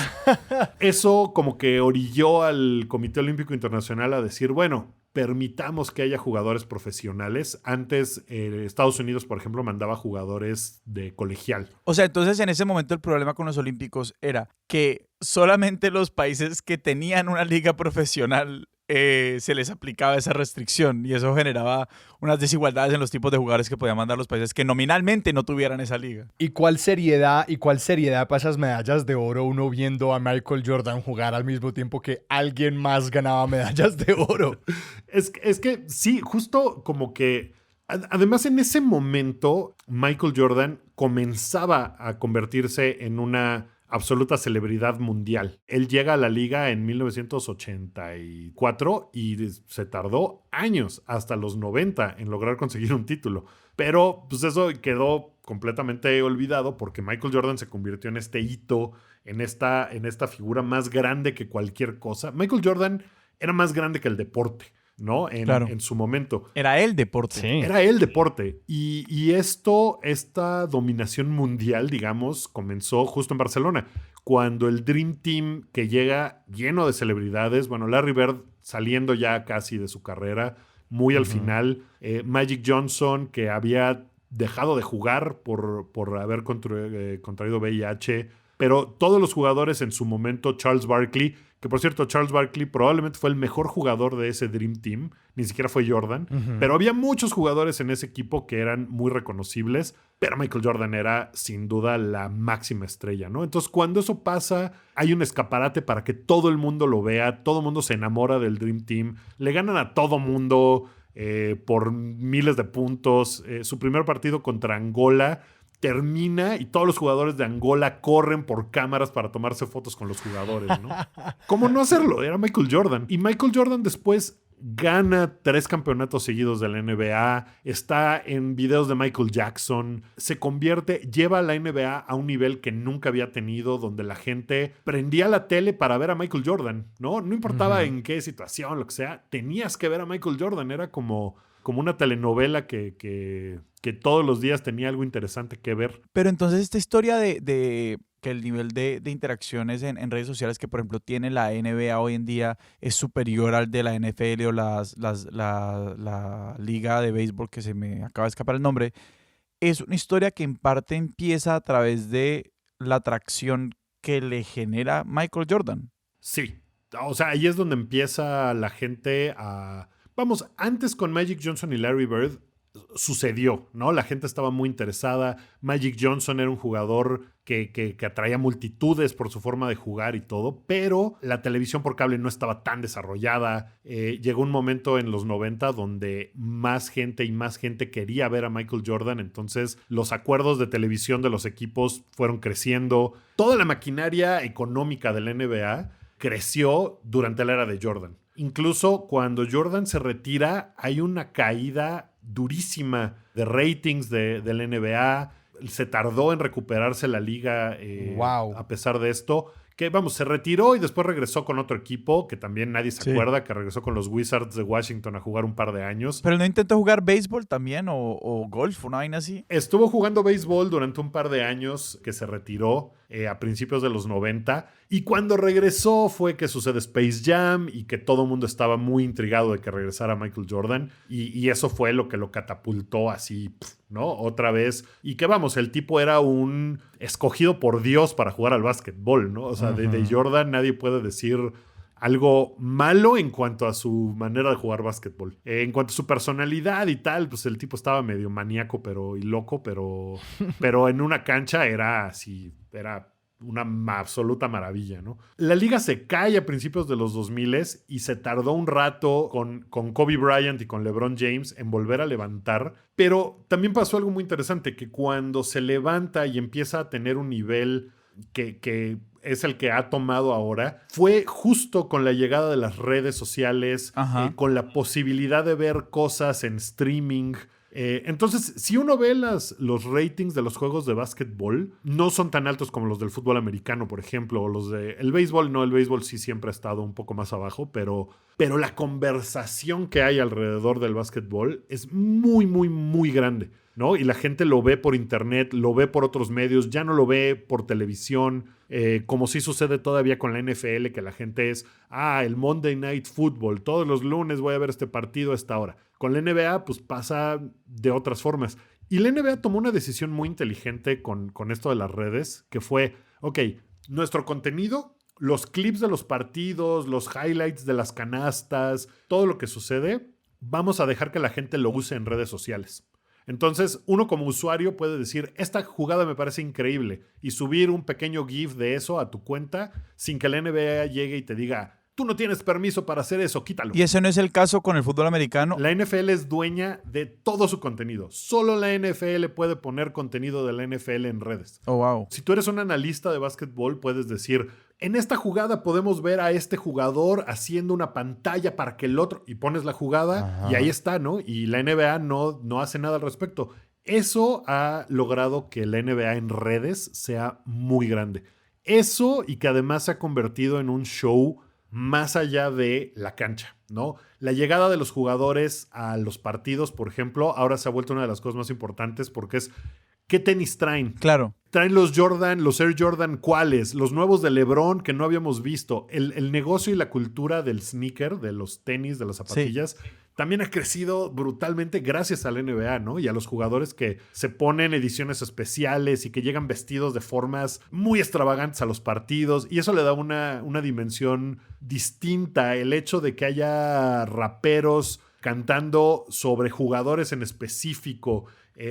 eso como que orilló al Comité Olímpico Internacional a decir, bueno, permitamos que haya jugadores profesionales. Antes, Estados Unidos, por ejemplo, mandaba jugadores de colegial. O sea, entonces en ese momento el problema con los olímpicos era que solamente los países que tenían una liga profesional se les aplicaba esa restricción y eso generaba unas desigualdades en los tipos de jugadores que podían mandar los países que nominalmente no tuvieran esa liga. ¿Y cuál seriedad para esas medallas de oro uno viendo a Michael Jordan jugar al mismo tiempo que alguien más ganaba medallas de oro? Es que sí, justo como que además en ese momento Michael Jordan comenzaba a convertirse en una absoluta celebridad mundial. Él llega a la liga en 1984 y se tardó años, hasta los 90, en lograr conseguir un título. Pero pues eso quedó completamente olvidado porque Michael Jordan se convirtió en este hito, en esta figura más grande que cualquier cosa. Michael Jordan era más grande que el deporte, ¿no? En su momento. Era el deporte. Sí. Era el deporte. Y esta dominación mundial, digamos, comenzó justo en Barcelona, cuando el Dream Team, que llega lleno de celebridades, bueno, Larry Bird saliendo ya casi de su carrera, muy al final, Magic Johnson, que había dejado de jugar por haber contraído VIH, pero todos los jugadores en su momento, Charles Barkley, que por cierto, Charles Barkley probablemente fue el mejor jugador de ese Dream Team, ni siquiera fue Jordan, pero había muchos jugadores en ese equipo que eran muy reconocibles, pero Michael Jordan era sin duda la máxima estrella, ¿no? Entonces, cuando eso pasa, hay un escaparate para que todo el mundo lo vea, todo el mundo se enamora del Dream Team, le ganan a todo mundo por miles de puntos. Su primer partido contra Angola termina y todos los jugadores de Angola corren por cámaras para tomarse fotos con los jugadores, ¿no? ¿Cómo no hacerlo? Era Michael Jordan. Y Michael Jordan después gana 3 campeonatos seguidos de la NBA, está en videos de Michael Jackson, lleva a la NBA a un nivel que nunca había tenido, donde la gente prendía la tele para ver a Michael Jordan, ¿no? No importaba en qué situación, lo que sea, tenías que ver a Michael Jordan, era como una telenovela que todos los días tenía algo interesante que ver. Pero entonces esta historia de que el nivel de interacciones en redes sociales que, por ejemplo, tiene la NBA hoy en día es superior al de la NFL o la liga de béisbol, que se me acaba de escapar el nombre, es una historia que en parte empieza a través de la atracción que le genera Michael Jordan. Sí, o sea, ahí es donde empieza la gente a... Vamos, antes con Magic Johnson y Larry Bird sucedió, ¿no? La gente estaba muy interesada. Magic Johnson era un jugador que atraía multitudes por su forma de jugar y todo, pero la televisión por cable no estaba tan desarrollada. Llegó un momento en los 90 donde más gente y más gente quería ver a Michael Jordan, entonces los acuerdos de televisión de los equipos fueron creciendo. Toda la maquinaria económica de la NBA creció durante la era de Jordan. Incluso cuando Jordan se retira, hay una caída durísima de ratings de la NBA. Se tardó en recuperarse la liga a pesar de esto. Que vamos, se retiró y después regresó con otro equipo que también nadie se acuerda, que regresó con los Wizards de Washington a jugar un par de años. ¿Pero no intentó jugar béisbol también o golf, una vaina así? Estuvo jugando béisbol durante un par de años, que se retiró a principios de los 90. Y cuando regresó fue que sucede Space Jam y que todo el mundo estaba muy intrigado de que regresara Michael Jordan. Y eso fue lo que lo catapultó así, ¿no? Otra vez. Y que vamos, el tipo era un escogido por Dios para jugar al básquetbol, ¿no? O sea, de Jordan nadie puede decir algo malo en cuanto a su manera de jugar básquetbol. En cuanto a su personalidad y tal, pues el tipo estaba medio maníaco y loco, pero en una cancha era así, era una absoluta maravilla, ¿no? La liga se cae a principios de los 2000 y se tardó un rato con Kobe Bryant y con LeBron James en volver a levantar, pero también pasó algo muy interesante, que cuando se levanta y empieza a tener un nivel que es el que ha tomado ahora, fue justo con la llegada de las redes sociales, con la posibilidad de ver cosas en streaming. Entonces, si uno ve los ratings de los juegos de básquetbol, no son tan altos como los del fútbol americano, por ejemplo, o los del béisbol. No, el béisbol sí siempre ha estado un poco más abajo, pero la conversación que hay alrededor del básquetbol es muy, muy, muy grande, ¿no? Y la gente lo ve por internet, lo ve por otros medios, ya no lo ve por televisión, como sí sucede todavía con la NFL, que la gente es, el Monday Night Football, todos los lunes voy a ver este partido a esta hora. Con la NBA, pues pasa de otras formas. Y la NBA tomó una decisión muy inteligente con esto de las redes, que fue, nuestro contenido, los clips de los partidos, los highlights de las canastas, todo lo que sucede, vamos a dejar que la gente lo use en redes sociales. Entonces, uno como usuario puede decir, esta jugada me parece increíble, y subir un pequeño GIF de eso a tu cuenta sin que la NBA llegue y te diga, tú no tienes permiso para hacer eso, quítalo. ¿Y ese no es el caso con el fútbol americano? La NFL es dueña de todo su contenido. Solo la NFL puede poner contenido de la NFL en redes. Oh, wow. Si tú eres un analista de básquetbol, puedes decir, en esta jugada podemos ver a este jugador haciendo una pantalla para que el otro... Y pones la jugada y ahí está, ¿no? Y la NBA no hace nada al respecto. Eso ha logrado que la NBA en redes sea muy grande. Eso y que además se ha convertido en un show más allá de la cancha, ¿no? La llegada de los jugadores a los partidos, por ejemplo, ahora se ha vuelto una de las cosas más importantes porque es ¿qué tenis traen? Claro. Traen los Jordan, los Air Jordan, ¿cuáles? Los nuevos de LeBron que no habíamos visto. El negocio y la cultura del sneaker, de los tenis, de las zapatillas, también ha crecido brutalmente gracias a la NBA, ¿no? Y a los jugadores que se ponen ediciones especiales y que llegan vestidos de formas muy extravagantes a los partidos. Y eso le da una dimensión distinta. El hecho de que haya raperos cantando sobre jugadores en específico.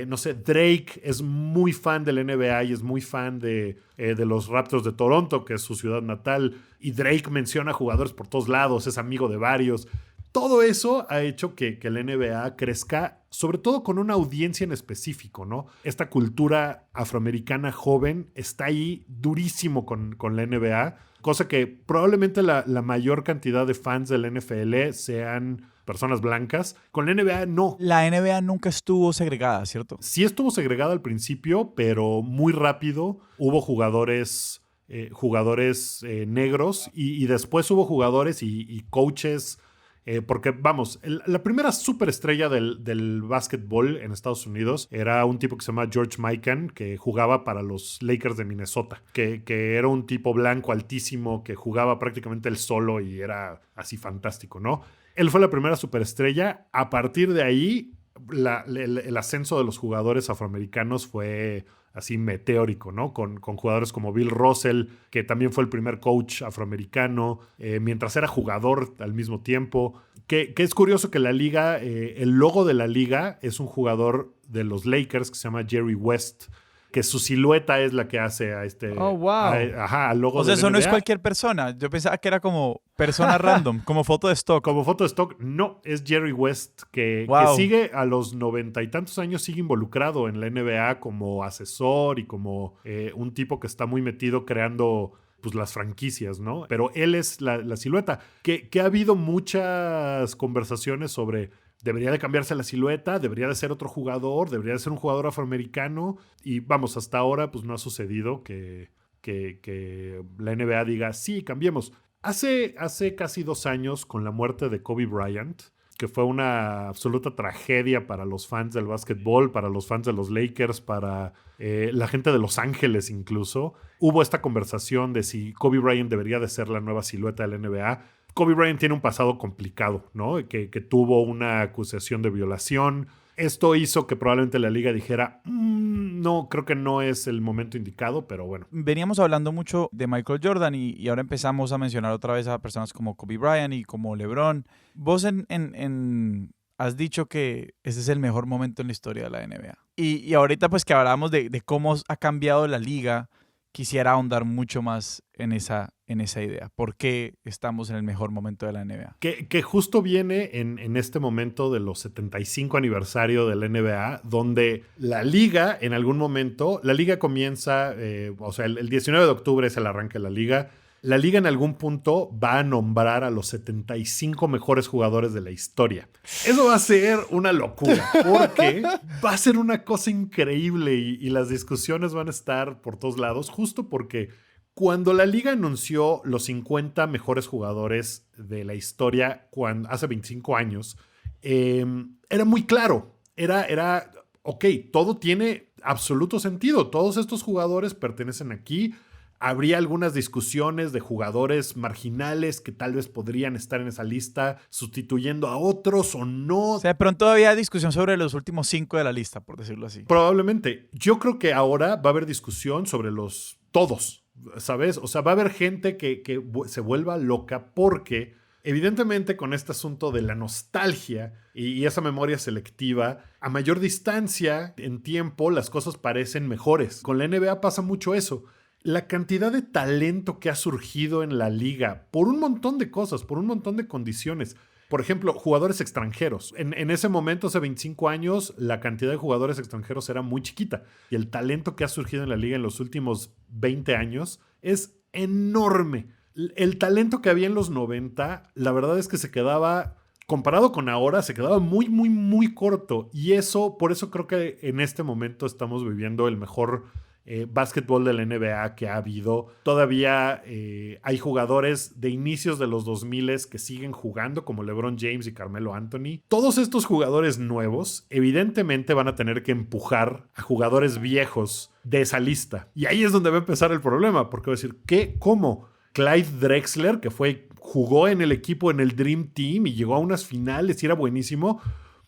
No sé, Drake es muy fan de la NBA y es muy fan de los Raptors de Toronto, que es su ciudad natal. Y Drake menciona jugadores por todos lados, es amigo de varios. Todo eso ha hecho que la NBA crezca, sobre todo con una audiencia en específico, ¿no? Esta cultura afroamericana joven está ahí durísimo con la NBA, cosa que probablemente la mayor cantidad de fans de la NFL sean personas blancas. Con la NBA no. La NBA nunca estuvo segregada, ¿cierto? Sí estuvo segregada al principio, pero muy rápido hubo jugadores negros y después hubo jugadores y coaches. Porque, vamos, la primera superestrella del básquetbol en Estados Unidos era un tipo que se llama George Mikan, que jugaba para los Lakers de Minnesota, que era un tipo blanco altísimo, que jugaba prácticamente él solo y era así fantástico, ¿no? Él fue la primera superestrella. A partir de ahí, el ascenso de los jugadores afroamericanos fue así meteórico, ¿no? Con jugadores como Bill Russell, que también fue el primer coach afroamericano, mientras era jugador al mismo tiempo. Que es curioso que la liga, el logo de la liga es un jugador de los Lakers que se llama Jerry West, que su silueta es la que hace a este... Oh, wow. Al logo O sea, de la eso no es NBA. cualquier persona. Yo pensaba que era como persona random, como foto de stock. Como foto de stock, no, es Jerry West, que sigue a los 90 y tantos años, sigue involucrado en la NBA como asesor y como un tipo que está muy metido creando pues las franquicias, ¿no? Pero él es la silueta. Que ha habido muchas conversaciones sobre debería de cambiarse la silueta, debería de ser otro jugador, debería de ser un jugador afroamericano. Y vamos, hasta ahora pues no ha sucedido que la NBA diga, sí, cambiemos. Hace casi 2 años, con la muerte de Kobe Bryant, que fue una absoluta tragedia para los fans del básquetbol, para los fans de los Lakers, para la gente de Los Ángeles incluso, hubo esta conversación de si Kobe Bryant debería de ser la nueva silueta de la NBA. Kobe Bryant tiene un pasado complicado, ¿no? Que tuvo una acusación de violación. Esto hizo que probablemente la liga dijera, no, creo que no es el momento indicado, pero bueno. Veníamos hablando mucho de Michael Jordan y ahora empezamos a mencionar otra vez a personas como Kobe Bryant y como LeBron. Vos has dicho que ese es el mejor momento en la historia de la NBA. Y ahorita pues que hablamos de cómo ha cambiado la liga, quisiera ahondar mucho más en esa idea. ¿Por qué estamos en el mejor momento de la NBA? Que justo viene en este momento de los 75 aniversario de la NBA, donde la liga, en algún momento, la liga comienza, el 19 de octubre es el arranque de la liga. La liga en algún punto va a nombrar a los 75 mejores jugadores de la historia. Eso va a ser una locura, porque va a ser una cosa increíble y las discusiones van a estar por todos lados, justo porque cuando la liga anunció los 50 mejores jugadores de la historia hace 25 años, era muy claro. Era, ok, todo tiene absoluto sentido. Todos estos jugadores pertenecen aquí. Habría algunas discusiones de jugadores marginales que tal vez podrían estar en esa lista sustituyendo a otros o no. O sea, de pronto había discusión sobre los últimos 5 de la lista, por decirlo así. Probablemente. Yo creo que ahora va a haber discusión sobre todos, ¿sabes? O sea, va a haber gente que se vuelva loca porque evidentemente con este asunto de la nostalgia y esa memoria selectiva, a mayor distancia en tiempo las cosas parecen mejores. Con la NBA pasa mucho eso. la cantidad de talento que ha surgido en la liga por un montón de cosas, por un montón de condiciones. Por ejemplo, jugadores extranjeros. En ese momento, hace 25 años, la cantidad de jugadores extranjeros era muy chiquita. Y el talento que ha surgido en la liga en los últimos 20 años es enorme. El talento que había en los 90, la verdad es que se quedaba, comparado con ahora, se quedaba muy, muy, muy corto. Y por eso creo que en este momento estamos viviendo el mejor básquetbol de la NBA que ha habido. Todavía hay jugadores de inicios de los 2000 que siguen jugando, como LeBron James y Carmelo Anthony. Todos estos jugadores nuevos evidentemente van a tener que empujar a jugadores viejos de esa lista. Y ahí es donde va a empezar el problema, porque va a decir, ¿qué? ¿Cómo? Clyde Drexler, que jugó en el equipo en el Dream Team y llegó a unas finales y era buenísimo.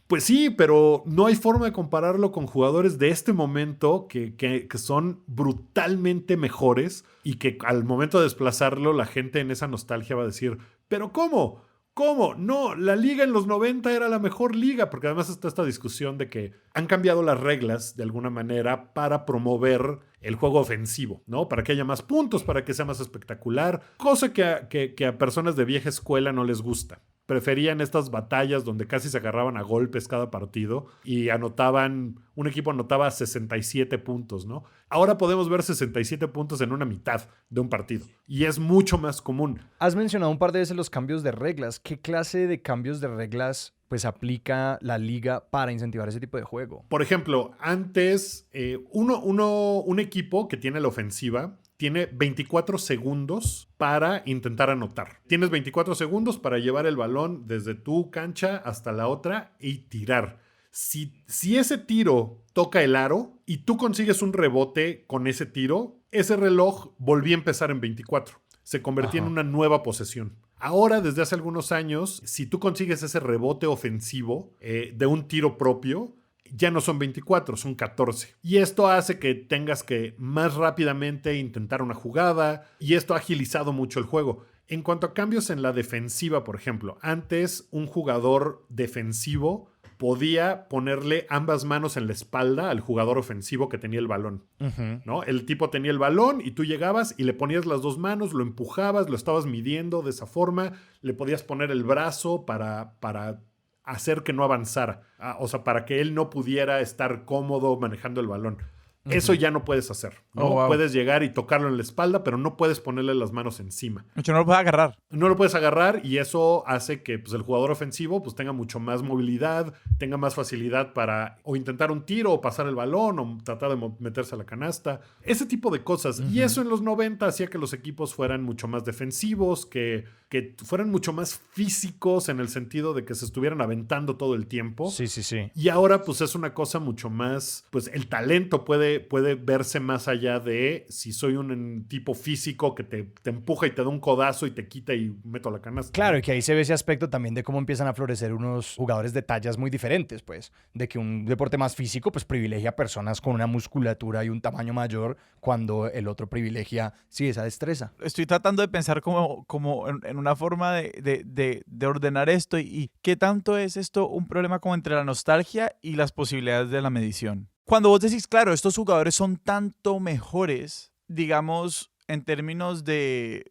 Pues sí, pero no hay forma de compararlo con jugadores de este momento que son brutalmente mejores y que al momento de desplazarlo la gente en esa nostalgia va a decir, ¿pero cómo? ¿Cómo? No, la liga en los 90 era la mejor liga, porque además está esta discusión de que han cambiado las reglas de alguna manera para promover el juego ofensivo, ¿no? Para que haya más puntos, para que sea más espectacular, cosa que a personas de vieja escuela no les gusta. Preferían estas batallas donde casi se agarraban a golpes cada partido y un equipo anotaba 67 puntos, ¿no? Ahora podemos ver 67 puntos en una mitad de un partido y es mucho más común. Has mencionado un par de veces los cambios de reglas. ¿Qué clase de cambios de reglas pues aplica la liga para incentivar ese tipo de juego? Por ejemplo, antes un equipo que tiene la ofensiva tiene 24 segundos para intentar anotar. Tienes 24 segundos para llevar el balón desde tu cancha hasta la otra y tirar. Si ese tiro toca el aro y tú consigues un rebote con ese tiro, ese reloj volvía a empezar en 24. Se convertía en una nueva posesión. Ahora, desde hace algunos años, si tú consigues ese rebote ofensivo de un tiro propio, ya no son 24, son 14. Y esto hace que tengas que más rápidamente intentar una jugada y esto ha agilizado mucho el juego. En cuanto a cambios en la defensiva, por ejemplo, antes un jugador defensivo podía ponerle ambas manos en la espalda al jugador ofensivo que tenía el balón, ¿no? El tipo tenía el balón y tú llegabas y le ponías las dos manos, lo empujabas, lo estabas midiendo de esa forma, le podías poner el brazo para hacer que no avanzara, o sea, para que él no pudiera estar cómodo manejando el balón. Eso ya no puedes hacer, ¿no? Oh, wow. Puedes llegar y tocarlo en la espalda, pero no puedes ponerle las manos encima. Mucho no lo puedes agarrar. No lo puedes agarrar y eso hace que pues, el jugador ofensivo pues, tenga mucho más movilidad, tenga más facilidad para o intentar un tiro o pasar el balón o tratar de meterse a la canasta. Ese tipo de cosas. Y eso en los 90 hacía que los equipos fueran mucho más defensivos, que fueran mucho más físicos en el sentido de que se estuvieran aventando todo el tiempo. Sí, sí, sí. Y ahora pues es una cosa mucho más, pues el talento puede verse más allá de si soy un tipo físico que te empuja y te da un codazo y te quita y meto a la canasta. Claro, y que ahí se ve ese aspecto también de cómo empiezan a florecer unos jugadores de tallas muy diferentes, pues, de que un deporte más físico pues privilegia a personas con una musculatura y un tamaño mayor cuando el otro privilegia, sí, esa destreza. Estoy tratando de pensar como en una forma de ordenar esto y qué tanto es esto un problema como entre la nostalgia y las posibilidades de la medición. Cuando vos decís, claro, estos jugadores son tanto mejores, digamos, en términos de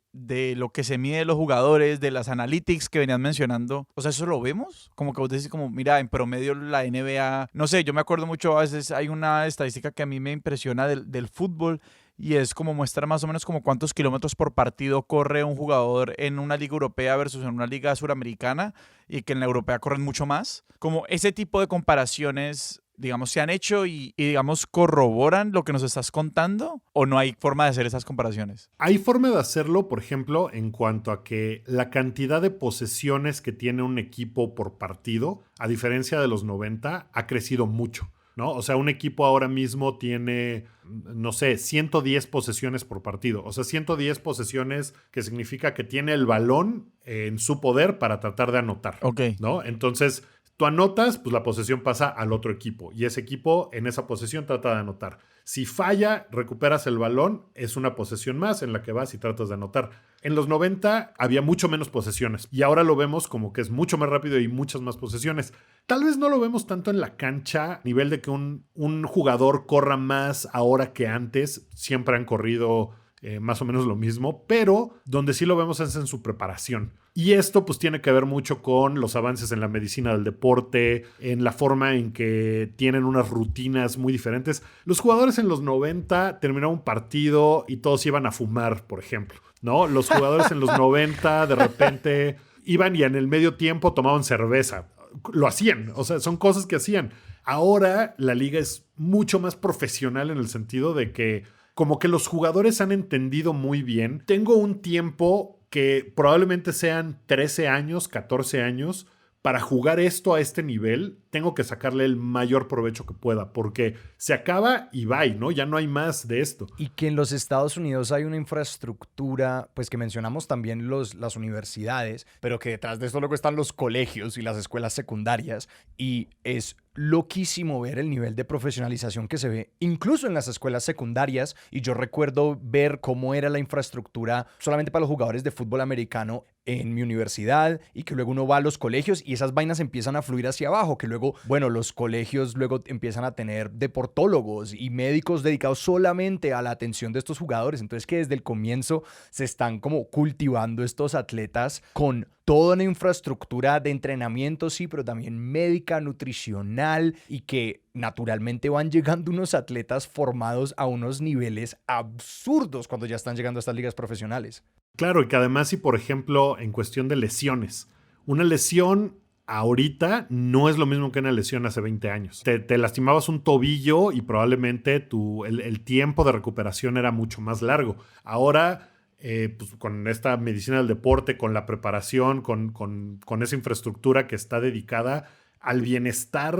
lo que se mide de los jugadores, de las analytics que venían mencionando, o sea, ¿eso lo vemos? Como que vos decís como, mira, en promedio la NBA, no sé, yo me acuerdo mucho, a veces hay una estadística que a mí me impresiona del fútbol y es como muestra más o menos como cuántos kilómetros por partido corre un jugador en una liga europea versus en una liga suramericana y que en la europea corren mucho más. Como ese tipo de comparaciones, digamos, se han hecho y digamos, corroboran lo que nos estás contando o no hay forma de hacer esas comparaciones. Hay forma de hacerlo, por ejemplo, en cuanto a que la cantidad de posesiones que tiene un equipo por partido, a diferencia de los 90, ha crecido mucho, ¿no? O sea, un equipo ahora mismo tiene, no sé, 110 posesiones por partido. O sea, 110 posesiones que significa que tiene el balón en su poder para tratar de anotar, ¿no? Entonces, tú anotas, pues la posesión pasa al otro equipo y ese equipo en esa posesión trata de anotar. Si falla, recuperas el balón, es una posesión más en la que vas y tratas de anotar. En los 90 había mucho menos posesiones y ahora lo vemos como que es mucho más rápido y muchas más posesiones. Tal vez no lo vemos tanto en la cancha, a nivel de que un jugador corra más ahora que antes. Siempre han corrido más o menos lo mismo, pero donde sí lo vemos es en su preparación. Y esto pues tiene que ver mucho con los avances en la medicina del deporte, en la forma en que tienen unas rutinas muy diferentes. Los jugadores en los 90 terminaban un partido y todos iban a fumar, por ejemplo, ¿no? Los jugadores en los 90 de repente iban y en el medio tiempo tomaban cerveza. Lo hacían, o sea, son cosas que hacían. Ahora la liga es mucho más profesional en el sentido de que como que los jugadores han entendido muy bien. Tengo un tiempo que probablemente sean 13 años, 14 años. Para jugar esto a este nivel, tengo que sacarle el mayor provecho que pueda, porque se acaba y bye, ¿no? Ya no hay más de esto. Y que en los Estados Unidos hay una infraestructura, pues que mencionamos también las universidades, pero que detrás de esto luego están los colegios y las escuelas secundarias, y es loquísimo ver el nivel de profesionalización que se ve incluso en las escuelas secundarias. Y yo recuerdo ver cómo era la infraestructura solamente para los jugadores de fútbol americano en mi universidad, y que luego uno va a los colegios y esas vainas empiezan a fluir hacia abajo, que luego, bueno, los colegios luego empiezan a tener deportólogos y médicos dedicados solamente a la atención de estos jugadores. Entonces que desde el comienzo se están como cultivando estos atletas con toda una infraestructura de entrenamiento, sí, pero también médica, nutricional, y que naturalmente van llegando unos atletas formados a unos niveles absurdos cuando ya están llegando a estas ligas profesionales. Claro, y que además si, por ejemplo, en cuestión de lesiones, una lesión ahorita no es lo mismo que una lesión hace 20 años. Te lastimabas un tobillo y probablemente el tiempo de recuperación era mucho más largo. Ahora, pues con esta medicina del deporte, con la preparación, con esa infraestructura que está dedicada al bienestar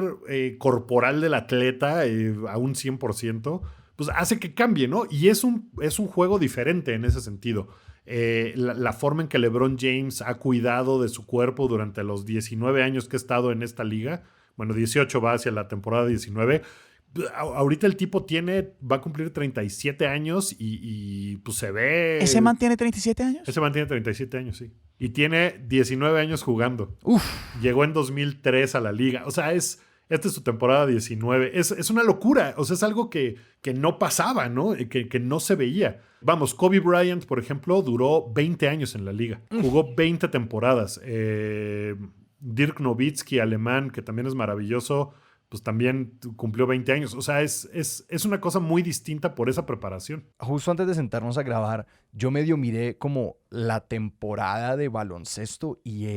corporal del atleta a un 100%, pues hace que cambie, ¿no? Y es un juego diferente en ese sentido. La forma en que LeBron James ha cuidado de su cuerpo durante los 19 años que ha estado en esta liga, bueno, 18 va hacia la temporada 19. Ahorita el tipo va a cumplir 37 años y pues se ve... ¿Ese man tiene 37 años? Ese man tiene 37 años, sí. Y tiene 19 años jugando. Uf. Llegó en 2003 a la liga. O sea, esta es su temporada 19. Es una locura. O sea, es algo que no pasaba, ¿no? Que no se veía. Vamos, Kobe Bryant, por ejemplo, duró 20 años en la liga. Jugó 20 temporadas. Dirk Nowitzki, alemán, que también es maravilloso, pues también cumplió 20 años. O sea, es una cosa muy distinta por esa preparación. Justo antes de sentarnos a grabar, yo medio miré como la temporada de baloncesto y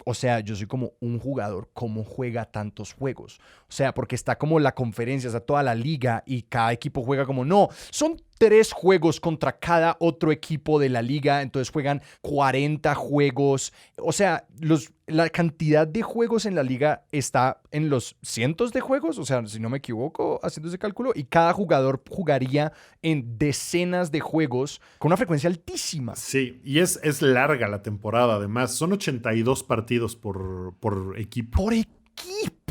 o sea, yo soy como un jugador, ¿cómo juega tantos juegos? O sea, porque está como la conferencia, o sea, toda la liga, y cada equipo juega como, no, son 3 juegos contra cada otro equipo de la liga, entonces juegan 40 juegos. O sea, la cantidad de juegos en la liga está en los cientos de juegos, o sea, si no me equivoco, haciendo ese cálculo, y cada jugador jugaría en decenas de juegos con una frecuencia altísima. Sí, y es larga la temporada, además. Son 82 partidos por equipo. ¡Por equipo!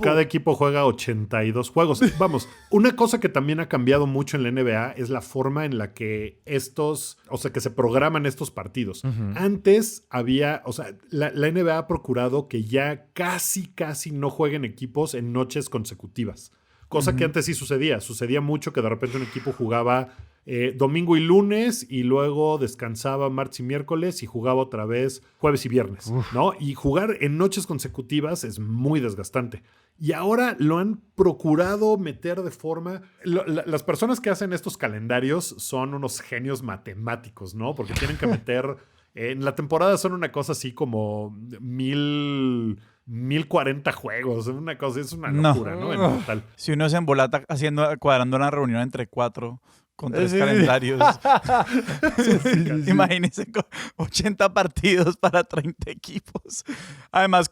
Cada equipo juega 82 juegos. Vamos, una cosa que también ha cambiado mucho en la NBA es la forma en la que que se programan estos partidos. Uh-huh. Antes había, o sea, la NBA ha procurado que ya casi no jueguen equipos en noches consecutivas. Cosa que antes sí sucedía. Sucedía mucho que de repente un equipo jugaba domingo y lunes y luego descansaba martes y miércoles y jugaba otra vez jueves y viernes, ¿no? Y jugar en noches consecutivas es muy desgastante. Y ahora lo han procurado meter de forma... Las personas que hacen estos calendarios son unos genios matemáticos, ¿no? Porque tienen que meter... en la temporada son una cosa así como 1040 juegos. Una cosa, es una locura, ¿no? En total. Si uno se embolata cuadrando una reunión entre 4... con 3 calendarios. Sí. Imagínense, 80 partidos para 30 equipos. Además,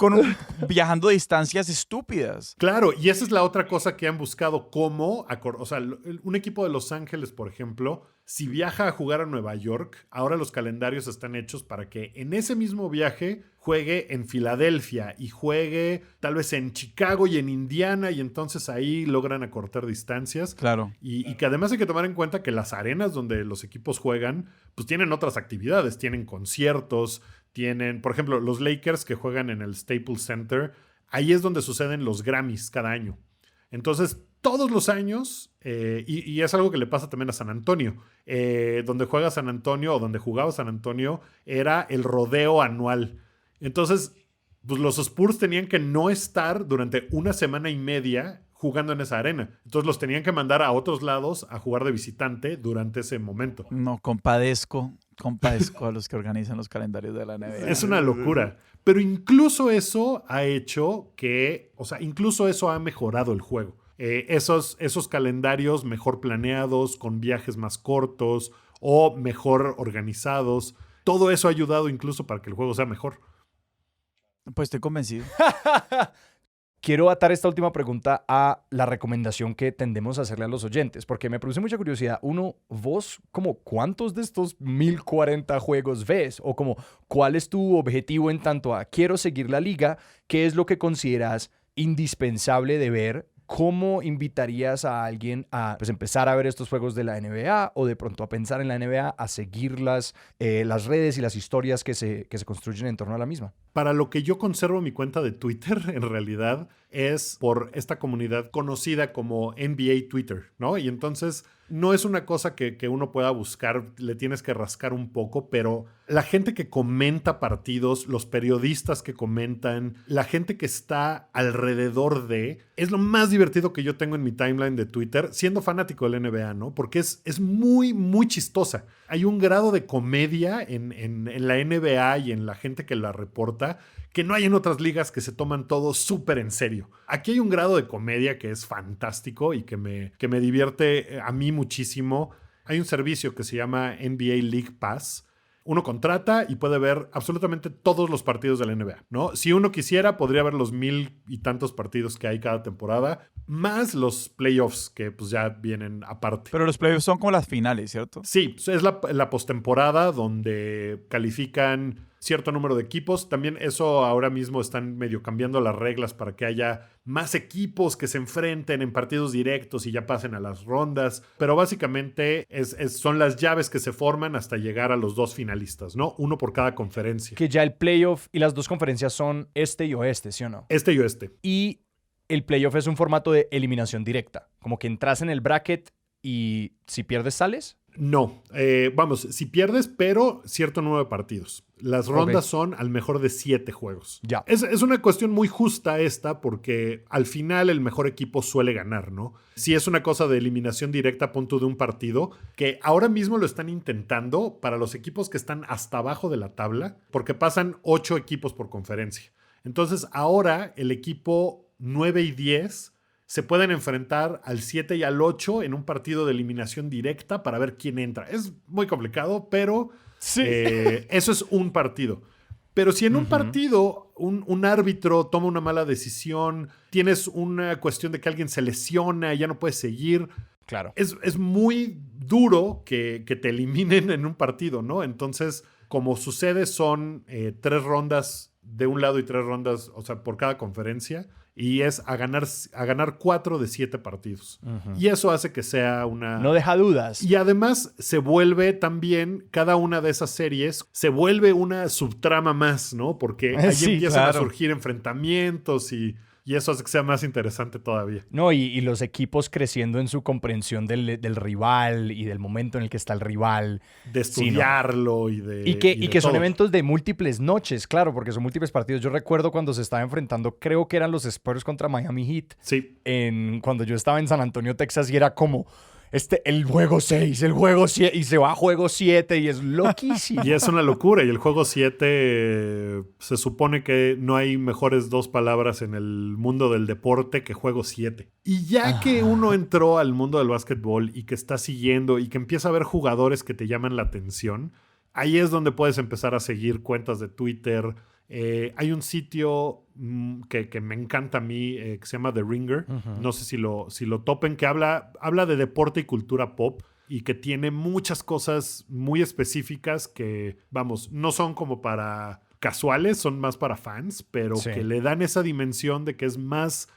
viajando distancias estúpidas. Claro, y esa es la otra cosa que han buscado. O sea, un equipo de Los Ángeles, por ejemplo, si viaja a jugar a Nueva York, ahora los calendarios están hechos para que en ese mismo viaje juegue en Filadelfia y juegue tal vez en Chicago y en Indiana, y entonces ahí logran acortar distancias. Claro. Y que además hay que tomar en cuenta que las arenas donde los equipos juegan, pues tienen otras actividades, tienen conciertos, tienen, por ejemplo, los Lakers que juegan en el Staples Center, ahí es donde suceden los Grammys cada año. Entonces, todos los años, y es algo que le pasa también a San Antonio, donde juega San Antonio o donde jugaba San Antonio, era el rodeo anual. Entonces, pues los Spurs tenían que no estar durante una semana y media jugando en esa arena. Entonces los tenían que mandar a otros lados a jugar de visitante durante ese momento. No, compadezco a los que organizan los calendarios de la NBA. Es una locura. Pero incluso eso ha hecho que, o sea, incluso eso ha mejorado el juego. Esos calendarios mejor planeados, con viajes más cortos o mejor organizados, todo eso ha ayudado incluso para que el juego sea mejor. Pues estoy convencido. Quiero atar esta última pregunta a la recomendación que tendemos a hacerle a los oyentes, porque me produce mucha curiosidad. Uno, vos, como, ¿cuántos de estos 1040 juegos ves? O como, ¿cuál es tu objetivo en tanto a quiero seguir la liga? ¿Qué es lo que consideras indispensable de ver? ¿Cómo invitarías a alguien a pues, empezar a ver estos juegos de la NBA o de pronto a pensar en la NBA, a seguir las redes y las historias que se construyen en torno a la misma? Para lo que yo conservo mi cuenta de Twitter, en realidad, es por esta comunidad conocida como NBA Twitter, ¿no? Y entonces no es una cosa que uno pueda buscar, le tienes que rascar un poco, pero la gente que comenta partidos, los periodistas que comentan, la gente que está alrededor de, es lo más divertido que yo tengo en mi timeline de Twitter, siendo fanático del NBA, ¿no? Porque es muy, muy chistosa. Hay un grado de comedia en la NBA y en la gente que la reporta que no hay en otras ligas, que se toman todo súper en serio. Aquí hay un grado de comedia que es fantástico y que me divierte a mí muchísimo. Hay un servicio que se llama NBA League Pass. Uno contrata y puede ver absolutamente todos los partidos de la NBA, ¿no? Si uno quisiera, podría ver los 1000 y tantos partidos que hay cada temporada, más los playoffs que pues ya vienen aparte. Pero los playoffs son como las finales, ¿cierto? Sí, es la postemporada donde califican cierto número de equipos. También eso ahora mismo están medio cambiando las reglas para que haya más equipos que se enfrenten en partidos directos y ya pasen a las rondas. Pero básicamente son las llaves que se forman hasta llegar a los dos finalistas, ¿no? Uno por cada conferencia. Que ya el playoff y las dos conferencias son este y oeste, ¿sí o no? Este y oeste. Y el playoff es un formato de eliminación directa. Como que entras en el bracket y si pierdes, sales. No, vamos, si pierdes, pero cierto número de partidos. Las rondas son al mejor de 7 juegos. Ya. Es una cuestión muy justa esta porque al final el mejor equipo suele ganar, ¿no? Si es una cosa de eliminación directa a punto de un partido, que ahora mismo lo están intentando para los equipos que están hasta abajo de la tabla, porque pasan 8 equipos por conferencia. Entonces ahora el equipo 9 y 10 se pueden enfrentar al 7 y al 8 en un partido de eliminación directa para ver quién entra. Es muy complicado, pero sí. Eso es un partido. Pero si en un partido un árbitro toma una mala decisión, tienes una cuestión de que alguien se lesiona y ya no puedes seguir, claro. Es muy duro que te eliminen en un partido, ¿no? Entonces, como sucede, son 3 rondas de un lado y 3 rondas, o sea, por cada conferencia. Y es a ganar 4 de 7 partidos. Y eso hace que sea una... No deja dudas. Y además se vuelve también, cada una de esas series, se vuelve una subtrama más, ¿no? Porque ahí sí, empiezan claro. a surgir enfrentamientos y eso hace que sea más interesante todavía. No, y los equipos creciendo en su comprensión del rival y del momento en el que está el rival. De estudiarlo sí, y de... Y que son todo. eventos de múltiples noches, claro, porque son múltiples partidos. Yo recuerdo cuando se estaba enfrentando, creo que eran los Spurs contra Miami Heat. Sí. Cuando yo estaba en San Antonio, Texas, y era como... el juego 6, el juego 7, y se va a juego 7 y es loquísimo. Y es una locura. Y el juego 7 se supone que no hay mejores 2 palabras en el mundo del deporte que juego 7. Y ya que uno entró al mundo del básquetbol y que está siguiendo y que empieza a ver jugadores que te llaman la atención, ahí es donde puedes empezar a seguir cuentas de Twitter. Hay un sitio que me encanta a mí que se llama The Ringer. No sé si lo topen, que habla de deporte y cultura pop y que tiene muchas cosas muy específicas que, vamos, no son como para casuales, son más para fans, pero Sí. que le dan esa dimensión de que es más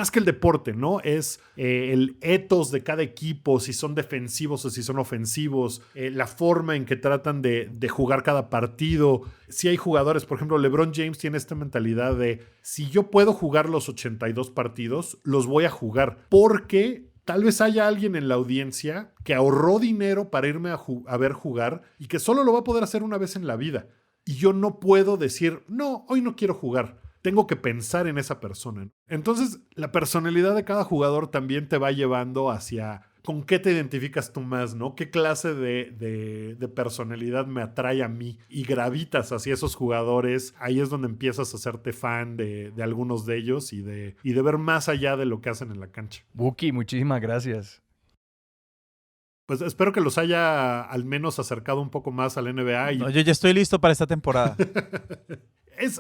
que el deporte, ¿no? Es el ethos de cada equipo, si son defensivos o si son ofensivos, la forma en que tratan de jugar cada partido. Si hay jugadores, por ejemplo, LeBron James tiene esta mentalidad de si yo puedo jugar los 82 partidos, los voy a jugar, porque tal vez haya alguien en la audiencia que ahorró dinero para irme a ver jugar y que solo lo va a poder hacer una vez en la vida. Y yo no puedo decir, no, hoy no quiero jugar. Tengo que pensar en esa persona. Entonces, la personalidad de cada jugador también te va llevando hacia con qué te identificas tú más, ¿no? ¿Qué clase de personalidad me atrae a mí? Y gravitas hacia esos jugadores. Ahí es donde empiezas a hacerte fan de algunos de ellos y de ver más allá de lo que hacen en la cancha. Wookie, muchísimas gracias. Pues espero que los haya al menos acercado un poco más al NBA. No, yo ya estoy listo para esta temporada.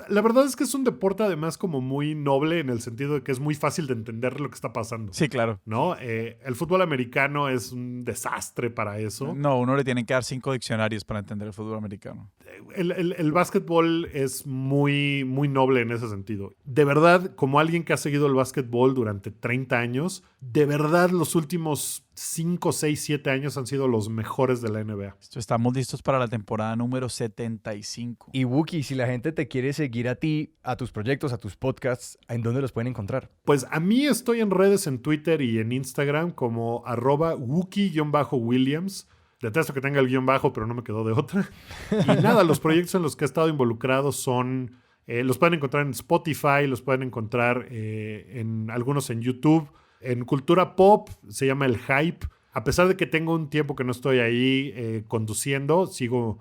La verdad es que es un deporte además como muy noble en el sentido de que es muy fácil de entender lo que está pasando. Sí, claro. ¿No? El fútbol americano es un desastre para eso. No, uno le tiene que dar 5 diccionarios para entender el fútbol americano. El básquetbol es muy, muy noble en ese sentido. De verdad, como alguien que ha seguido el básquetbol durante 30 años, de verdad los últimos 5, 6, 7 años han sido los mejores de la NBA. Estamos listos para la temporada número 75. Y Wookie, si la gente te quiere seguir a ti, a tus proyectos, a tus podcasts, ¿en dónde los pueden encontrar? Pues a mí estoy en redes en Twitter y en Instagram como @Wookie_Williams. Detesto que tenga el guión bajo, pero no me quedó de otra. Y nada, los proyectos en los que he estado involucrado son... los pueden encontrar en Spotify, los pueden encontrar en algunos en YouTube. En cultura pop se llama El Hype. A pesar de que tengo un tiempo que no estoy ahí conduciendo, sigo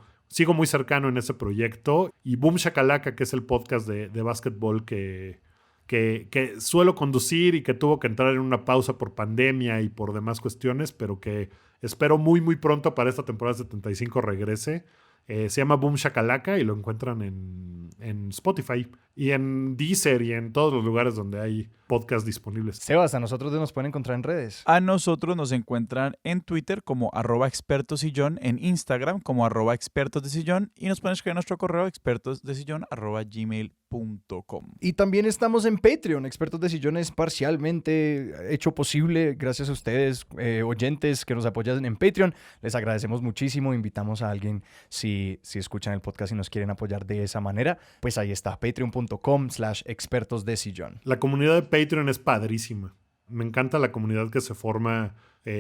muy cercano en ese proyecto. Y Boom Shakalaka, que es el podcast de básquetbol que suelo conducir y que tuvo que entrar en una pausa por pandemia y por demás cuestiones, pero que espero muy, muy pronto para esta temporada 75 regrese. Se llama Boom Shakalaka y lo encuentran en Spotify y en Deezer y en todos los lugares donde hay podcasts disponibles. Sebas, ¿a nosotros nos pueden encontrar en redes? A nosotros nos encuentran en Twitter como @expertosillón, en Instagram como @expertosdesillón y nos pueden escribir a nuestro correo expertosdesillón@gmail.com. Y también estamos en Patreon. Expertos de Sillón es parcialmente hecho posible gracias a ustedes, oyentes que nos apoyan en Patreon. Les agradecemos muchísimo. Invitamos a alguien, si escuchan el podcast y nos quieren apoyar de esa manera, pues ahí está, patreon.com/expertosdesillón. La comunidad de Patreon es padrísima. Me encanta la comunidad que se forma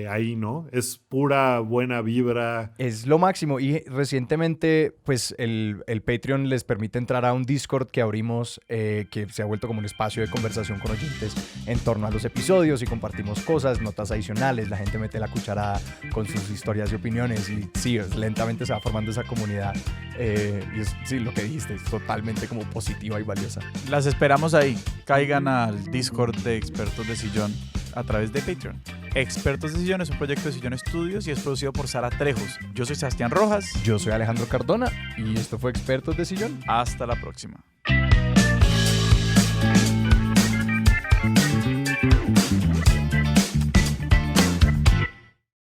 ahí, ¿no? Es pura buena vibra. Es lo máximo. Y recientemente, pues el Patreon les permite entrar a un Discord que abrimos, que se ha vuelto como un espacio de conversación con oyentes en torno a los episodios y compartimos cosas, notas adicionales. La gente mete la cucharada con sus historias y opiniones y sí, lentamente se va formando esa comunidad. Y sí, lo que dijiste, es totalmente como positiva y valiosa. Las esperamos ahí. Caigan al Discord de Expertos de Sillón a través de Patreon. Expertos de Sillón es un proyecto de Sillón Studios y es producido por Sara Trejos. Yo soy Sebastián Rojas. Yo soy Alejandro Cardona y esto fue Expertos de Sillón. Hasta la próxima.